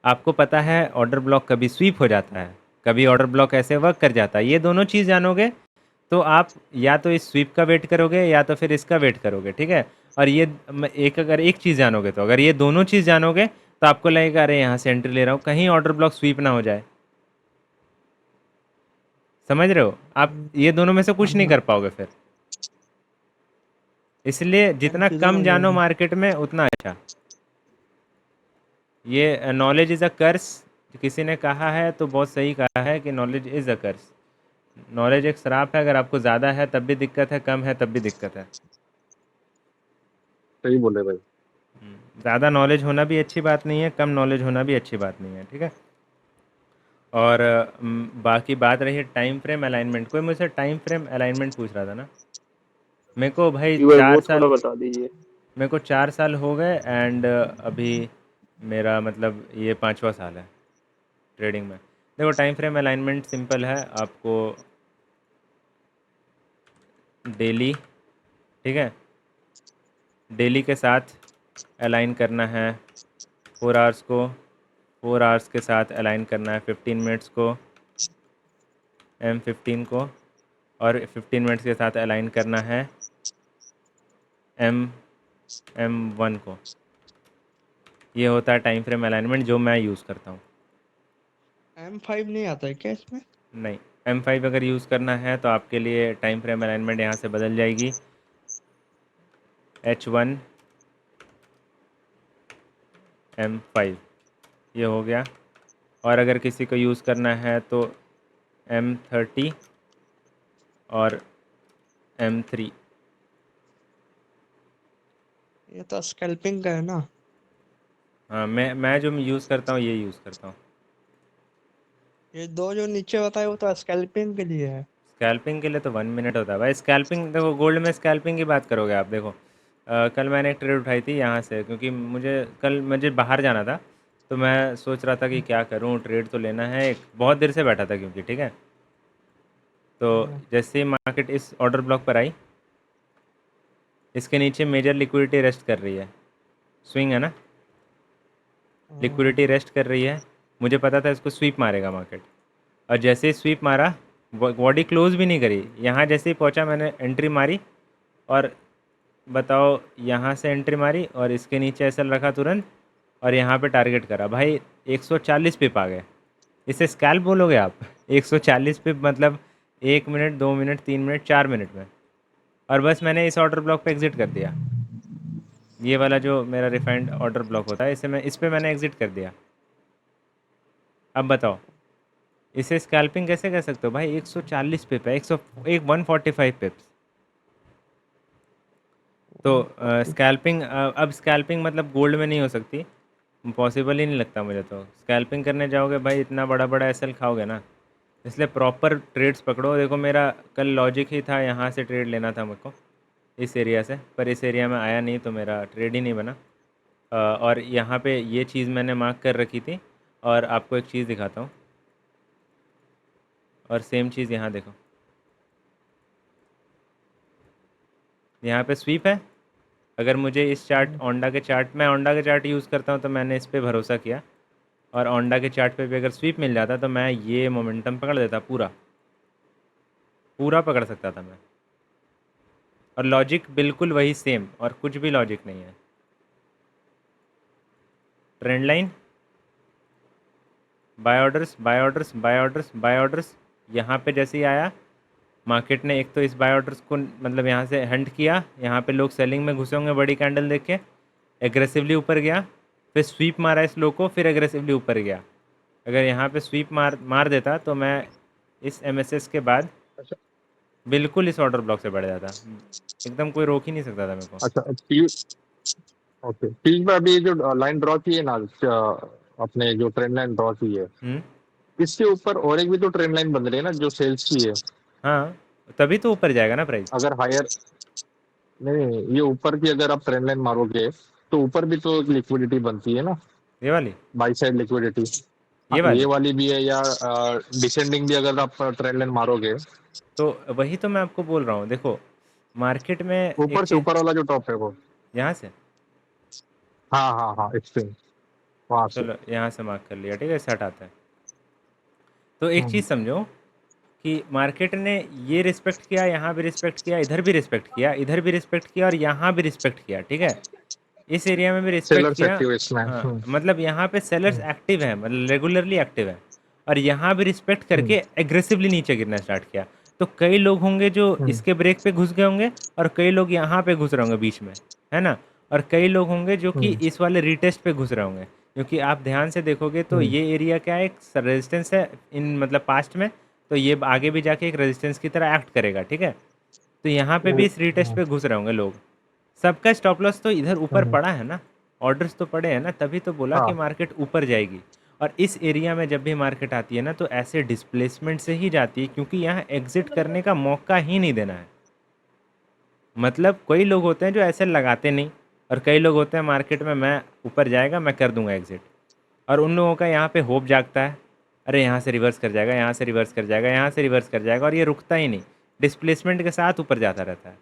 आपको पता है ऑर्डर ब्लॉक कभी स्वीप हो जाता है, कभी ऑर्डर ब्लॉक ऐसे वर्क कर जाता है। ये दोनों चीज़ जानोगे तो आप या तो इस स्वीप का वेट करोगे या तो फिर इसका वेट करोगे, ठीक है? और ये अगर एक चीज़ जानोगे, तो अगर ये दोनों चीज़ जानोगे तो आपको लगेगा अरे यहाँ से एंट्री ले रहा हूँ, कहीं ऑर्डर ब्लॉक स्वीप ना हो जाए। समझ रहे हो? आप ये दोनों में से कुछ नहीं हाँ कर पाओगे फिर। इसलिए जितना कंफ्यूजन कम हो जानो जाएगा। मार्केट में उतना अच्छा। ये नॉलेज इज़ अ कर्स, किसी ने कहा है तो बहुत सही कहा है कि knowledge is a curse. Knowledge एक श्राप है, अगर आपको ज़्यादा है तब भी दिक्कत है, कम है तब भी दिक्कत है। सही बोले भाई। ज़्यादा नॉलेज होना भी अच्छी बात नहीं है, कम नॉलेज होना भी अच्छी बात नहीं है, ठीक है? और बाकी बात रही टाइम फ्रेम अलाइनमेंट। कोई मुझसे टाइम फ्रेम अलाइनमेंट पूछ रहा था ना? मेरे को भाई जी भाई वो 4 थोड़ा साल बता दीजिए। मेरे को 4 साल हो गए एंड अभी मेरा मतलब ये 5वां साल है ट्रेडिंग में। देखो टाइम फ्रेम अलाइनमेंट सिंपल है, आपको डेली, ठीक है, डेली के साथ अलाइन करना है, 4 आवर्स को 4 आवर्स के साथ अलाइन करना है, 15 मिनट्स को M15 को, और 15 मिनट्स के साथ अलाइन करना है M1 को। ये होता है टाइम फ्रेम अलाइनमेंट जो मैं यूज़ करता हूँ। M5 नहीं आता है क्या इसमें? नहीं, M5 अगर यूज़ करना है तो आपके लिए टाइम फ्रेम अलाइनमेंट यहाँ से बदल जाएगी, H1 M5 ये हो गया। और अगर किसी को यूज़ करना है तो M30 और M3। ये तो स्कैल्पिंग का है ना? हाँ, मैं जो यूज़ करता हूँ ये यूज़ करता हूँ। ये दो जो नीचे होता है वो तो स्कैल्पिंग के लिए है। स्कैल्पिंग के लिए तो 1 मिनट होता है भाई। स्कैल्पिंग देखो, गोल्ड में स्कैल्पिंग की बात करोगे आप, देखो कल मैंने एक ट्रेड उठाई थी यहाँ से, क्योंकि मुझे बाहर जाना था, तो मैं सोच रहा था कि क्या करूँ, ट्रेड तो लेना है, एक बहुत देर से बैठा था क्योंकि, ठीक है। तो जैसे ही मार्केट इस ऑर्डर ब्लॉक पर आई, इसके नीचे मेजर लिक्विडिटी रेस्ट कर रही है, स्विंग है ना, लिक्विडिटी रेस्ट कर रही है, मुझे पता था इसको स्वीप मारेगा मार्केट। और जैसे ही स्वीप मारा, बॉडी क्लोज भी नहीं करी, यहाँ जैसे ही पहुँचा मैंने एंट्री मारी, और बताओ यहाँ से एंट्री मारी और इसके नीचे एसएल रखा तुरंत, और यहाँ पे टारगेट करा भाई, 140 पिप आ गए। इसे स्कैल्प बोलोगे आप? 140 पिप मतलब 1 मिनट, 2 मिनट, 3 मिनट, 4 मिनट में। और बस मैंने इस ऑर्डर ब्लॉक पे एग्ज़िट कर दिया। ये वाला जो मेरा रिफाइंड ऑर्डर ब्लॉक होता है, इस पे मैंने एग्ज़िट कर दिया। अब बताओ इसे स्कैल्पिंग कैसे कर सकते हो भाई? 140 पिप है, 145 पिप्स। तो स्कैल्पिंग, अब स्कैल्पिंग मतलब गोल्ड में नहीं हो सकती, पॉसिबल ही नहीं लगता मुझे। तो स्कैल्पिंग करने जाओगे भाई, इतना बड़ा बड़ा एसएल खाओगे ना, इसलिए प्रॉपर ट्रेड्स पकड़ो। देखो मेरा कल लॉजिक ही था यहाँ से ट्रेड लेना था मेरे को, इस एरिया से, पर इस एरिया में आया नहीं तो मेरा ट्रेड ही नहीं बना। और यहाँ पे ये चीज़ मैंने मार्क कर रखी थी, और आपको एक चीज़ दिखाता हूँ, और सेम चीज़ यहाँ देखो, यहाँ पे स्वीप है। अगर मुझे इस चार्ट ओंडा के चार्ट, मैं ओंडा के चार्ट यूज़ करता हूँ तो मैंने इस पे भरोसा किया, और ओंडा के चार्ट पे भी अगर स्वीप मिल जाता तो मैं ये मोमेंटम पकड़ देता, पूरा पूरा पकड़ सकता था मैं। और लॉजिक बिल्कुल वही सेम, और कुछ भी लॉजिक नहीं है। Trend line, buy orders, buy orders, buy orders, buy orders, यहाँ पे जैसे ही आया मार्केट ने एक तो इस बाय ऑर्डर्स को मतलब यहाँ से हंट किया, यहाँ पे लोग सेलिंग में घुसे होंगे बड़ी कैंडल देख के, एग्रेसिवली ऊपर गया, फिर स्वीप मारा इस लो को, फिर एग्रेसिवली ऊपर गया। अगर यहाँ पे स्वीप मार देता तो मैं इस एमएसएस के बाद अच्छा बिल्कुल इस ऑर्डर ब्लॉक से बढ़ जाता, एकदम कोई रोक ही नहीं सकता था मेरे को। अच्छा ओके, पीयूष भाई, अभी ये जो लाइन ड्रॉ की है ना, अपने जो ट्रेंड लाइन ड्रॉ की है, इसके ऊपर और एक भी तो ट्रेंड लाइन बन रही है ना जो सेल्स की है। हाँ, तभी तो ऊपर जाएगा ना प्राइस। अगर हायर नहीं, ये ऊपर की अगर आप ट्रेंड लाइन मारोगे तो ऊपर भी तो लिक्विडिटी बनती है ना, ये वाली, बाई साइड लिक्विडिटी। ये ये वाली, वाली भी है, या डिसेंडिंग भी अगर आप ट्रेंड लाइन मारोगे, तो वही तो मैं आपको बोल रहा हूँ। देखो मार्केट में एक ऊपर से चीज़, ऊपर वाला जो टॉप है वो, यहाँ से, हाँ हाँ हाँ, एक्सट्रीम वहां से। चलो यहाँ से मार्क कर लिया, ठीक है, सेट आता है। तो एक चीज़ समझो कि मार्केट ने ये रिस्पेक्ट किया, यहाँ भी रिस्पेक्ट किया, इधर भी रिस्पेक्ट किया, इधर भी रिस्पेक्ट किया, और यहाँ भी रिस्पेक्ट किया, ठीक है, इस एरिया में भी रिस्पेक्ट सेलर्स किया। एक्टिव इसमें। हाँ, मतलब यहाँ पे सेलर्स एक्टिव है, मतलब रेगुलरली एक्टिव है, और यहाँ भी रिस्पेक्ट करके एग्रेसिवली नीचे गिरना स्टार्ट किया। तो कई लोग होंगे जो इसके ब्रेक पे घुस गए होंगे, और कई लोग यहाँ पे घुस रहे होंगे बीच में, है ना, और कई लोग होंगे जो कि इस वाले रीटेस्ट पे घुस रहे होंगे। क्योंकि आप ध्यान से देखोगे तो ये एरिया क्या है, एक रेजिस्टेंस है इन मतलब पास्ट में, तो ये आगे भी जाके एक रेजिस्टेंस की तरह एक्ट करेगा, ठीक है। तो यहाँ पे भी इस रीटेस्ट पे घुस रहे होंगे लोग, सबका स्टॉप लॉस तो इधर ऊपर पड़ा है ना, ऑर्डर्स तो पड़े हैं ना, तभी तो बोला कि हाँ मार्केट ऊपर जाएगी। और इस एरिया में जब भी मार्केट आती है ना, तो ऐसे डिस्प्लेसमेंट से ही जाती है, क्योंकि यहाँ एग्जिट करने का मौका ही नहीं देना है। मतलब कोई लोग होते हैं जो ऐसे लगाते नहीं, और कई लोग होते हैं मार्केट में, मैं ऊपर जाएगा मैं कर दूंगा एग्जिट, और उन लोगों का यहाँ पे होप जागता है, अरे यहाँ से रिवर्स कर जाएगा, यहाँ से रिवर्स कर जाएगा, यहाँ से रिवर्स कर जाएगा, और ये रुकता ही नहीं, डिस्प्लेसमेंट के साथ ऊपर जाता रहता है,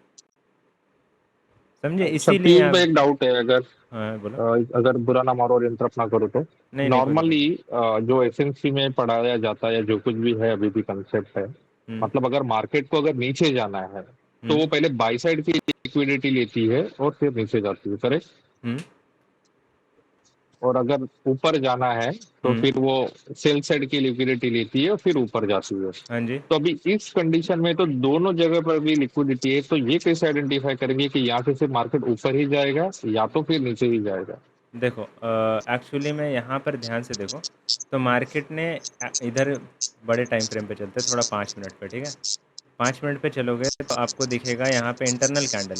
समझे? अच्छा इसीलिए पीयूष आप। भाई, एक डाउट है, अगर हाँ बोलो। अगर बुरा ना मानो और इंटरप्ट ना करो तो, नहीं नहीं, बोलो बोलो। नॉर्मली जो एसएनसी में पढ़ाया जाता है या जो कुछ भी है अभी भी कंसेप्ट है, हम्म मतलब अगर मार्केट को अगर नीचे जाना है तो हम्म वो पहले बाई साइड की लिक्विडिटी लेती है और फिर नीचे जाती है, करेक्ट? हम्म और अगर ऊपर जाना है तो हम्म, फिर वो सेल साइड की लिक्विडिटी लेती है और फिर ऊपर जाती है। हाँ जी। तो अभी इस कंडीशन में तो दोनों जगह पर भी लिक्विडिटी है, तो ये कैसे आइडेंटिफाई करेंगे कि यहाँ से सिर्फ मार्केट ऊपर ही जाएगा या तो फिर नीचे ही जाएगा? देखो एक्चुअली में यहाँ पर ध्यान से देखो, तो मार्केट ने इधर बड़े टाइम फ्रेम पे चलते हैं, थोड़ा 5 मिनट पे, ठीक है? 5 मिनट पे चलोगे तो आपको दिखेगा यहाँ पे इंटरनल कैंडल।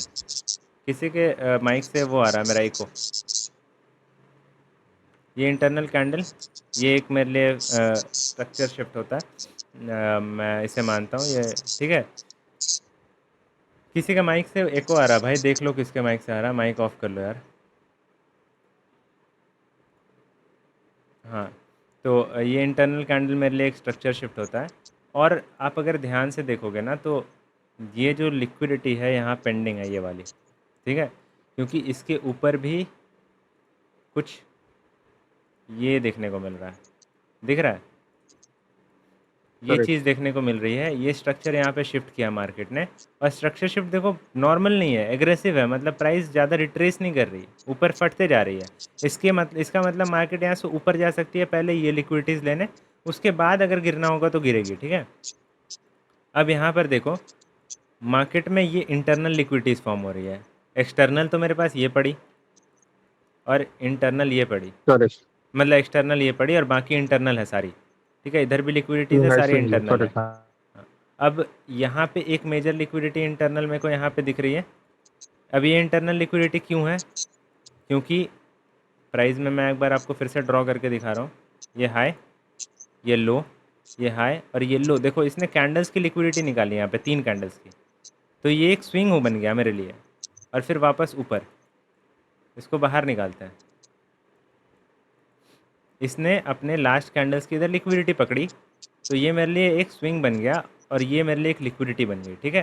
किसी के माइक से वो आ रहा है मेरा इको। ये इंटरनल कैंडल, ये एक मेरे लिए स्ट्रक्चर शिफ्ट होता है, मैं इसे मानता हूँ ये, ठीक है? किसी का माइक से एको आ रहा है भाई, देख लो किसके माइक से आ रहा है, माइक ऑफ कर लो यार। हाँ, तो ये इंटरनल कैंडल मेरे लिए एक स्ट्रक्चर शिफ्ट होता है, और आप अगर ध्यान से देखोगे ना तो ये जो लिक्विडिटी है यहाँ पेंडिंग है, ये वाली, ठीक है? क्योंकि इसके ऊपर भी कुछ ये देखने को मिल रहा है, दिख रहा है? ये करेक्ट। चीज़ देखने को मिल रही है, ये स्ट्रक्चर यहाँ पे शिफ्ट किया मार्केट ने, और स्ट्रक्चर शिफ्ट देखो नॉर्मल नहीं है, एग्रेसिव है, मतलब प्राइस ज़्यादा रिट्रेस नहीं कर रही, ऊपर फटते जा रही है। इसका मतलब मार्केट यहाँ से ऊपर जा सकती है, पहले ये लिक्विडिटीज़ लेने, उसके बाद अगर गिरना होगा तो गिरेगी, ठीक है? अब यहाँ पर देखो, मार्केट में ये इंटरनल लिक्विडिटीज़ फॉर्म हो रही है, एक्सटर्नल तो मेरे पास ये पड़ी और इंटरनल ये पड़ी, करेक्ट। मतलब एक्सटर्नल ये पड़ी और बाकी इंटरनल है सारी, ठीक है? इधर भी लिक्विडिटीज़ है, सारी इंटरनल है। करेक्ट। हाँ, अब यहाँ पे एक मेजर लिक्विडिटी इंटरनल मेरे को यहाँ पे दिख रही है। अब ये इंटरनल लिक्विडिटी क्यों है? क्योंकि प्राइस में मैं एक बार आपको फिर से ड्रॉ करके दिखा रहा हूँ, ये हाई, ये लो, ये हाई और ये लो, देखो इसने कैंडल्स की लिक्विडिटी निकाली यहाँ पे, 3 कैंडल्स की, तो ये एक स्विंग हो बन गया मेरे लिए, और फिर वापस ऊपर, इसको बाहर निकालते हैं। इसने अपने लास्ट कैंडल्स की इधर लिक्विडिटी पकड़ी, तो ये मेरे लिए एक स्विंग बन गया और ये मेरे लिए एक लिक्विडिटी बन गई, ठीक है?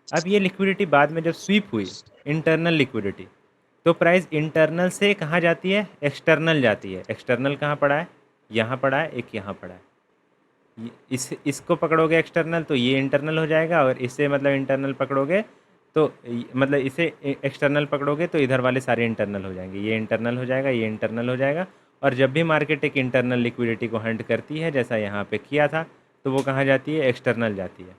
अब ये लिक्विडिटी बाद में जब स्वीप हुई, इंटरनल लिक्विडिटी, तो प्राइस इंटरनल से कहाँ जाती है? एक्सटर्नल जाती है। एक्सटर्नल कहाँ पड़ा है? यहाँ पड़ा है, एक यहाँ पड़ा है। इसको पकड़ोगे एक्सटर्नल तो ये इंटरनल हो जाएगा, और इससे मतलब इंटरनल पकड़ोगे तो मतलब इसे एक्सटर्नल पकड़ोगे तो इधर वाले सारे इंटरनल हो जाएंगे, ये इंटरनल हो जाएगा, ये इंटरनल हो जाएगा। और जब भी मार्केट एक इंटरनल लिक्विडिटी को हंट करती है, जैसा यहाँ पे किया था, तो वो कहाँ जाती है? एक्सटर्नल जाती है।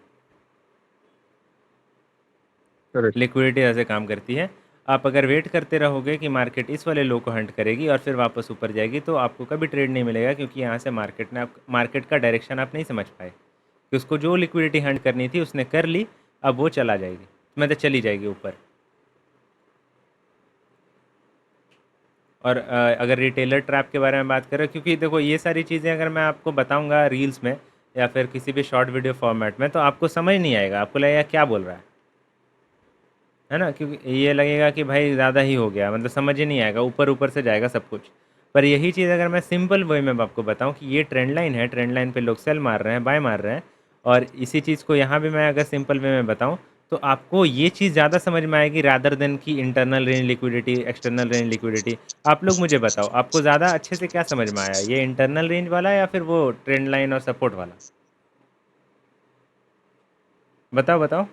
करेक्ट। लिक्विडिटी ऐसे काम करती है। आप अगर वेट करते रहोगे कि मार्केट इस वाले लो को हंट करेगी और फिर वापस ऊपर जाएगी, तो आपको कभी ट्रेड नहीं मिलेगा, क्योंकि यहाँ से मार्केट का डायरेक्शन आप नहीं समझ पाए कि उसको जो लिक्विडिटी हंट करनी थी उसने कर ली, अब वो चला जाएगी, मतलब चली जाएगी ऊपर। और अगर रिटेलर ट्रैप के बारे में बात करें, क्योंकि देखो ये सारी चीज़ें अगर मैं आपको बताऊंगा रील्स में या फिर किसी भी शॉर्ट वीडियो फॉर्मेट में, तो आपको समझ नहीं आएगा, आपको लगेगा क्या बोल रहा है ना? क्योंकि ये लगेगा कि भाई ज़्यादा ही हो गया, मतलब समझ ही नहीं आएगा, ऊपर ऊपर से जाएगा सब कुछ। पर यही चीज़ अगर मैं सिंपल वे में आपको बताऊं कि ये ट्रेंड लाइन है, ट्रेंड लाइन पे लोग सेल मार रहे हैं, बाय मार रहे हैं, और इसी चीज़ को यहाँ भी मैं अगर सिंपल वे में बताऊं, तो आपको ये चीज़ ज़्यादा समझ में आएगी रादर देन की internal range liquidity, external range liquidity. आप लोग मुझे बताओ, आपको ज़्यादा अच्छे से क्या समझ में आया, ये इंटरनल रेंज वाला या फिर वो ट्रेंड लाइन और सपोर्ट वाला? बताओ बताओ।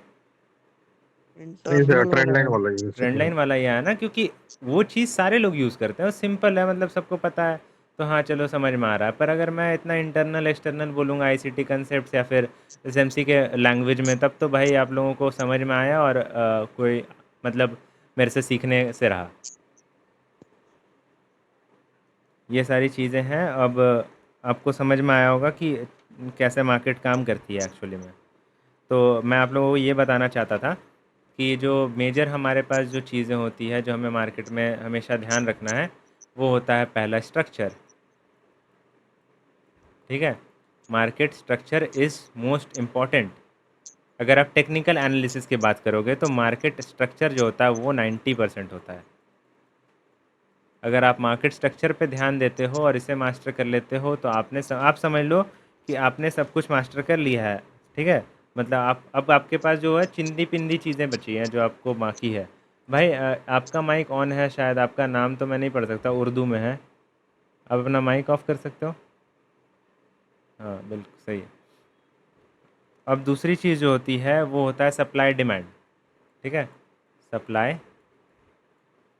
इंटरनल ट्रेंड लाइन वाला वाला ही ट्रेंड लाइन वाला ही है ना, क्योंकि वो चीज़ सारे लोग यूज़ करते हैं, वो सिंपल है, मतलब सबको पता है, तो हाँ चलो समझ में आ रहा है। पर अगर मैं इतना इंटरनल एक्सटर्नल बोलूँगा आईसीटी कंसेप्ट या फिर एसएमसी के लैंग्वेज में, तब तो भाई आप लोगों को समझ में आया, और कोई मतलब मेरे से सीखने से रहा। ये सारी चीज़ें हैं। अब आपको समझ में आया होगा कि कैसे मार्केट काम करती है एक्चुअली में। तो मैं आप लोगों को ये बताना चाहता था कि जो मेजर हमारे पास जो चीज़ें होती है, जो हमें मार्केट में हमेशा ध्यान रखना है, वो होता है पहला स्ट्रक्चर, ठीक है? Market structure is most important. अगर आप टेक्निकल एनालिसिस की बात करोगे तो मार्केट स्ट्रक्चर जो होता है वो 90% होता है, अगर आप मार्केट स्ट्रक्चर पे ध्यान देते हो और इसे मास्टर कर लेते हो तो आप समझ लो कि आपने सब कुछ मास्टर कर लिया है। ठीक है, मतलब आप अब आपके पास जो है चिंदी पिंदी चीज़ें बची हैं जो आपको बाकी है। भाई आपका माइक ऑन है, शायद आपका नाम तो मैं नहीं पढ़ सकता, उर्दू में है। आप अपना माइक ऑफ कर सकते हो? हाँ बिल्कुल सही है। अब दूसरी चीज़ जो होती है वो होता है सप्लाई डिमांड। ठीक है, supply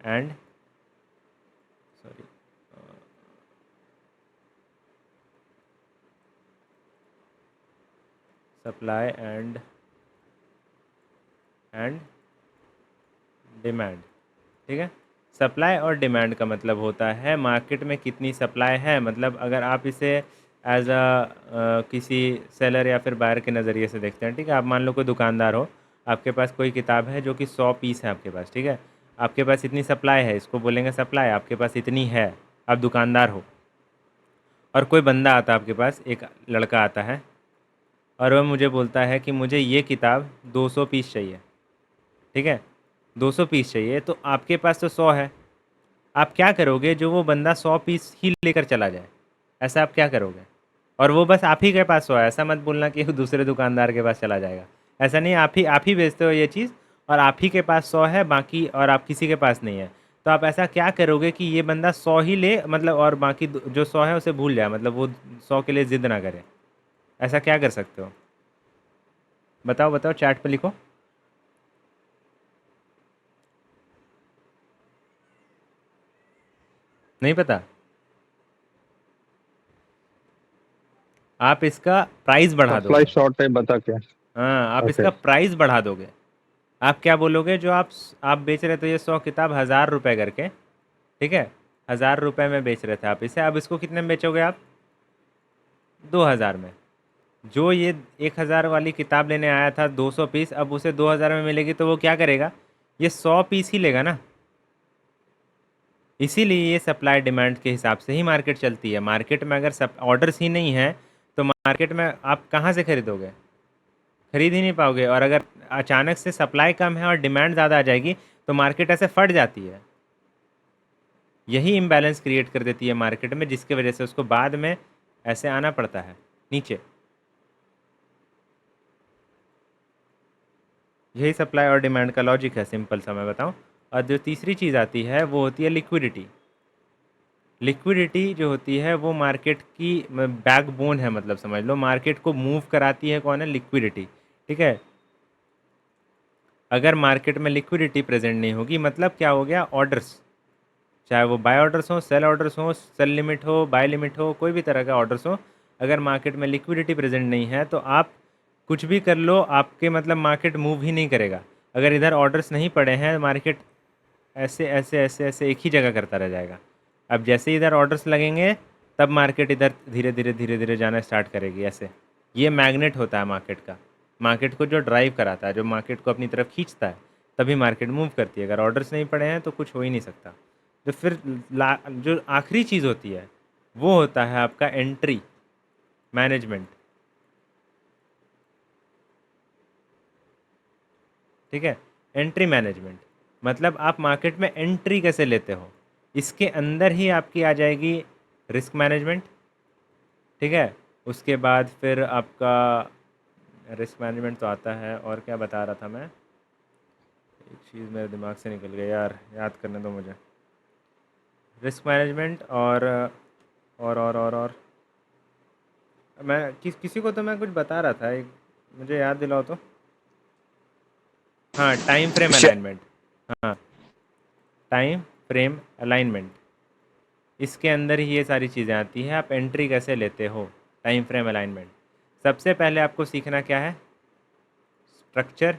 and sorry supply and demand. ठीक है, सप्लाई और डिमांड का मतलब होता है मार्केट में कितनी सप्लाई है। मतलब अगर आप इसे एज किसी सेलर या फिर बायर के नज़रिए से देखते हैं। ठीक है, आप मान लो कोई दुकानदार हो, आपके पास कोई किताब है जो कि 100 पीस है आपके पास। ठीक है, आपके पास इतनी सप्लाई है, इसको बोलेंगे सप्लाई, आपके पास इतनी है, आप दुकानदार हो। और कोई बंदा आता है आपके पास, एक लड़का आता है और वह मुझे बोलता है कि मुझे ये किताब 200 पीस चाहिए। ठीक है, 200 पीस चाहिए, तो आपके पास तो 100 है। आप क्या करोगे, जो वो बंदा 100 पीस ही लेकर चला जाए, ऐसा आप क्या करोगे? और वो बस आप ही के पास 100 है, ऐसा मत बोलना कि वो दूसरे दुकानदार के पास चला जाएगा। ऐसा नहीं, आप ही बेचते हो ये चीज़ और आप ही के पास 100 है बाकी, और आप किसी के पास नहीं है। तो आप ऐसा क्या करोगे कि ये बंदा 100 ही ले, मतलब, और बाकी जो 100 है उसे भूल जाए, मतलब वो 100 के लिए ज़िद ना करे। ऐसा क्या कर सकते हो? बताओ बताओ, चैट पे लिखो। नहीं पता? आप इसका प्राइस बढ़ा सप्लाई दोगे। शॉर्ट है, बता क्या? हाँ, आप ओके। इसका प्राइस बढ़ा दोगे। आप क्या बोलोगे, जो आप बेच रहे थे ये 100 किताब 1000 रुपये करके। ठीक है, 1000 रुपये में बेच रहे थे आप इसे, अब इसको कितने में बेचोगे आप? 2000 में। जो ये 1000 वाली किताब लेने आया था 200 पीस, अब उसे 2000 में मिलेगी तो वो क्या करेगा? ये 100 पीस ही लेगा ना। इसीलिए ये सप्लाई डिमांड के हिसाब से ही मार्केट चलती है। मार्केट में अगर सब ऑर्डर्स ही नहीं है तो मार्केट में आप कहाँ से खरीदोगे? खरीद ही नहीं पाओगे। और अगर अचानक से सप्लाई कम है और डिमांड ज़्यादा आ जाएगी तो मार्केट ऐसे फट जाती है। यही इम्बैलेंस क्रिएट कर देती है मार्केट में, जिसकी वजह से उसको बाद में ऐसे आना पड़ता है नीचे। यही सप्लाई और डिमांड का लॉजिक है, सिंपल सा मैं बताऊं। और जो तीसरी चीज़ आती है वो होती है लिक्विडिटी। लिक्विडिटी जो होती है वो मार्केट की बैकबोन है, मतलब समझ लो मार्केट को मूव कराती है कौन है? लिक्विडिटी। ठीक है, अगर मार्केट में लिक्विडिटी प्रेजेंट नहीं होगी, मतलब क्या हो गया? ऑर्डर्स, चाहे वो बाय ऑर्डर्स हो, सेल ऑर्डर्स हो, सेल लिमिट हो, बाय लिमिट हो, कोई भी तरह का ऑर्डर्स हो, अगर मार्केट में लिक्विडिटी प्रेजेंट नहीं है तो आप कुछ भी कर लो, आपके मतलब मार्केट मूव ही नहीं करेगा। अगर इधर ऑर्डर्स नहीं पड़े हैं, मार्केट ऐसे ऐसे ऐसे ऐसे एक ही जगह करता रह जाएगा। अब जैसे इधर ऑर्डर्स लगेंगे तब मार्केट इधर धीरे धीरे जाना स्टार्ट करेगी ऐसे। ये मैग्नेट होता है मार्केट का। मार्केट को जो ड्राइव कराता है, जो मार्केट को अपनी तरफ खींचता है, तभी मार्केट मूव करती है। अगर ऑर्डर्स नहीं पड़े हैं तो कुछ हो ही नहीं सकता। तो फिर जो आखिरी चीज़ होती है वो होता है आपका एंट्री मैनेजमेंट। ठीक है, एंट्री मैनेजमेंट मतलब आप मार्केट में एंट्री कैसे लेते हो, इसके अंदर ही आपकी आ जाएगी रिस्क मैनेजमेंट। ठीक है, उसके बाद फिर आपका रिस्क मैनेजमेंट तो आता है, और क्या बता रहा था मैं, एक चीज़ मेरे दिमाग से निकल गई यार, याद करने दो मुझे। रिस्क मैनेजमेंट और मैं किसी को तो मैं कुछ बता रहा था, एक मुझे याद दिलाओ तो। हाँ, टाइम फ्रेम अलाइनमेंट। हाँ, टाइम फ्रेम अलाइनमेंट, इसके अंदर ही ये सारी चीज़ें आती हैं। आप एंट्री कैसे लेते हो, टाइम फ्रेम अलाइनमेंट। सबसे पहले आपको सीखना क्या है? स्ट्रक्चर।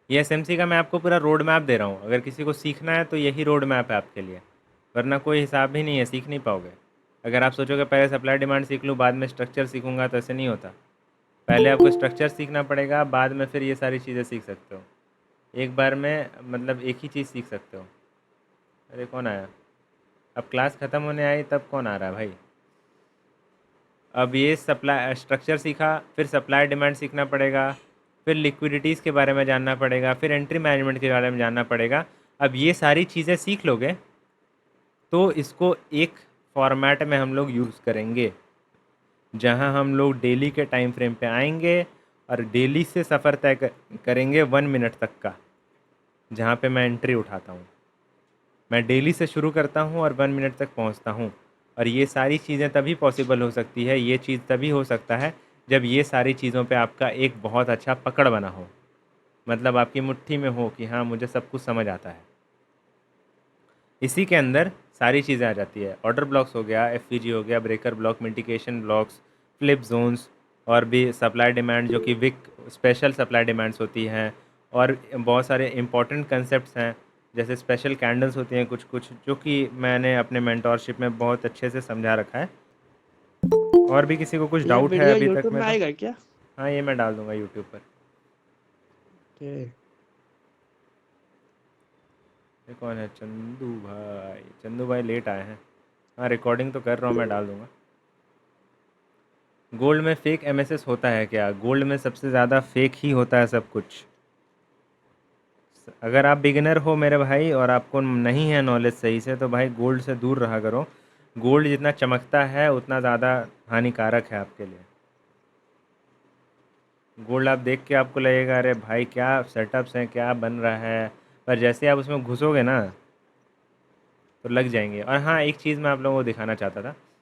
ये एसएमसी का मैं आपको पूरा रोड मैप दे रहा हूँ, अगर किसी को सीखना है तो यही रोड मैप है आपके लिए, वरना कोई हिसाब ही नहीं है, सीख नहीं पाओगे। अगर आप सोचोगे पहले सप्लाई डिमांड सीख लूँ बाद में स्ट्रक्चर सीखूंगा, तो ऐसे नहीं होता। पहले आपको स्ट्रक्चर सीखना पड़ेगा, बाद में फिर ये सारी चीज़ें सीख सकते हो। एक बार में मतलब एक ही चीज़ सीख सकते हो। अरे कौन आया? अब क्लास ख़त्म होने आई तब कौन आ रहा है भाई? अब ये सप्लाई स्ट्रक्चर सीखा, फिर सप्लाई डिमांड सीखना पड़ेगा, फिर लिक्विडिटीज़ के बारे में जानना पड़ेगा, फिर एंट्री मैनेजमेंट के बारे में जानना पड़ेगा। अब ये सारी चीज़ें सीख लोगे तो इसको एक फॉर्मेट में हम लोग यूज़ करेंगे जहां हम लोग डेली के टाइम फ्रेम पे आएंगे और डेली से सफ़र तय करेंगे 1 मिनट तक का, जहां पे मैं एंट्री उठाता हूं। मैं डेली से शुरू करता हूं और 1 मिनट तक पहुंचता हूं। और ये सारी चीज़ें तभी पॉसिबल हो सकती है, ये चीज़ तभी हो सकता है जब ये सारी चीज़ों पे आपका एक बहुत अच्छा पकड़ बना हो, मतलब आपकी मुट्ठी में हो कि हाँ मुझे सब कुछ समझ आता है। इसी के अंदर सारी चीज़ें आ जाती है। ऑर्डर ब्लॉक्स हो गया, एफवीजी हो गया, breaker block, mitigation blocks, flip zones, और भी सप्लाई डिमांड जो कि विक स्पेशल सप्लाई डिमांड्स होती हैं, और बहुत सारे इंपॉर्टेंट कंसेप्ट्स हैं जैसे स्पेशल कैंडल्स होती हैं कुछ कुछ, जो कि मैंने अपने मेंटोरशिप में बहुत अच्छे से समझा रखा है। और भी किसी को कुछ ये डाउट है वीडियो अभी तक यूट्यूब में में तो? आएगा क्या? हाँ, ये मैं डाल दूंगा यूट्यूब पर। ओके। ये कौन है? चंदू भाई। चंदू भाई लेट आए हैं। हाँ, रिकॉर्डिंग तो कर रहा हूँ, मैं डाल दूंगा। गोल्ड में फेक एमएसएस होता है क्या? गोल्ड में सबसे ज़्यादा फेक ही होता है सब कुछ। अगर आप बिगिनर हो मेरे भाई और आपको नहीं है नॉलेज सही से, तो भाई गोल्ड से दूर रहा करो। गोल्ड जितना चमकता है उतना ज़्यादा हानिकारक है आपके लिए। गोल्ड आप देख के आपको लगेगा अरे भाई क्या सेटअप्स हैं, क्या बन रहा है, पर जैसे आप उसमें घुसोगे ना तो लग जाएंगे। और हाँ, एक चीज़ मैं आप लोगों को दिखाना चाहता था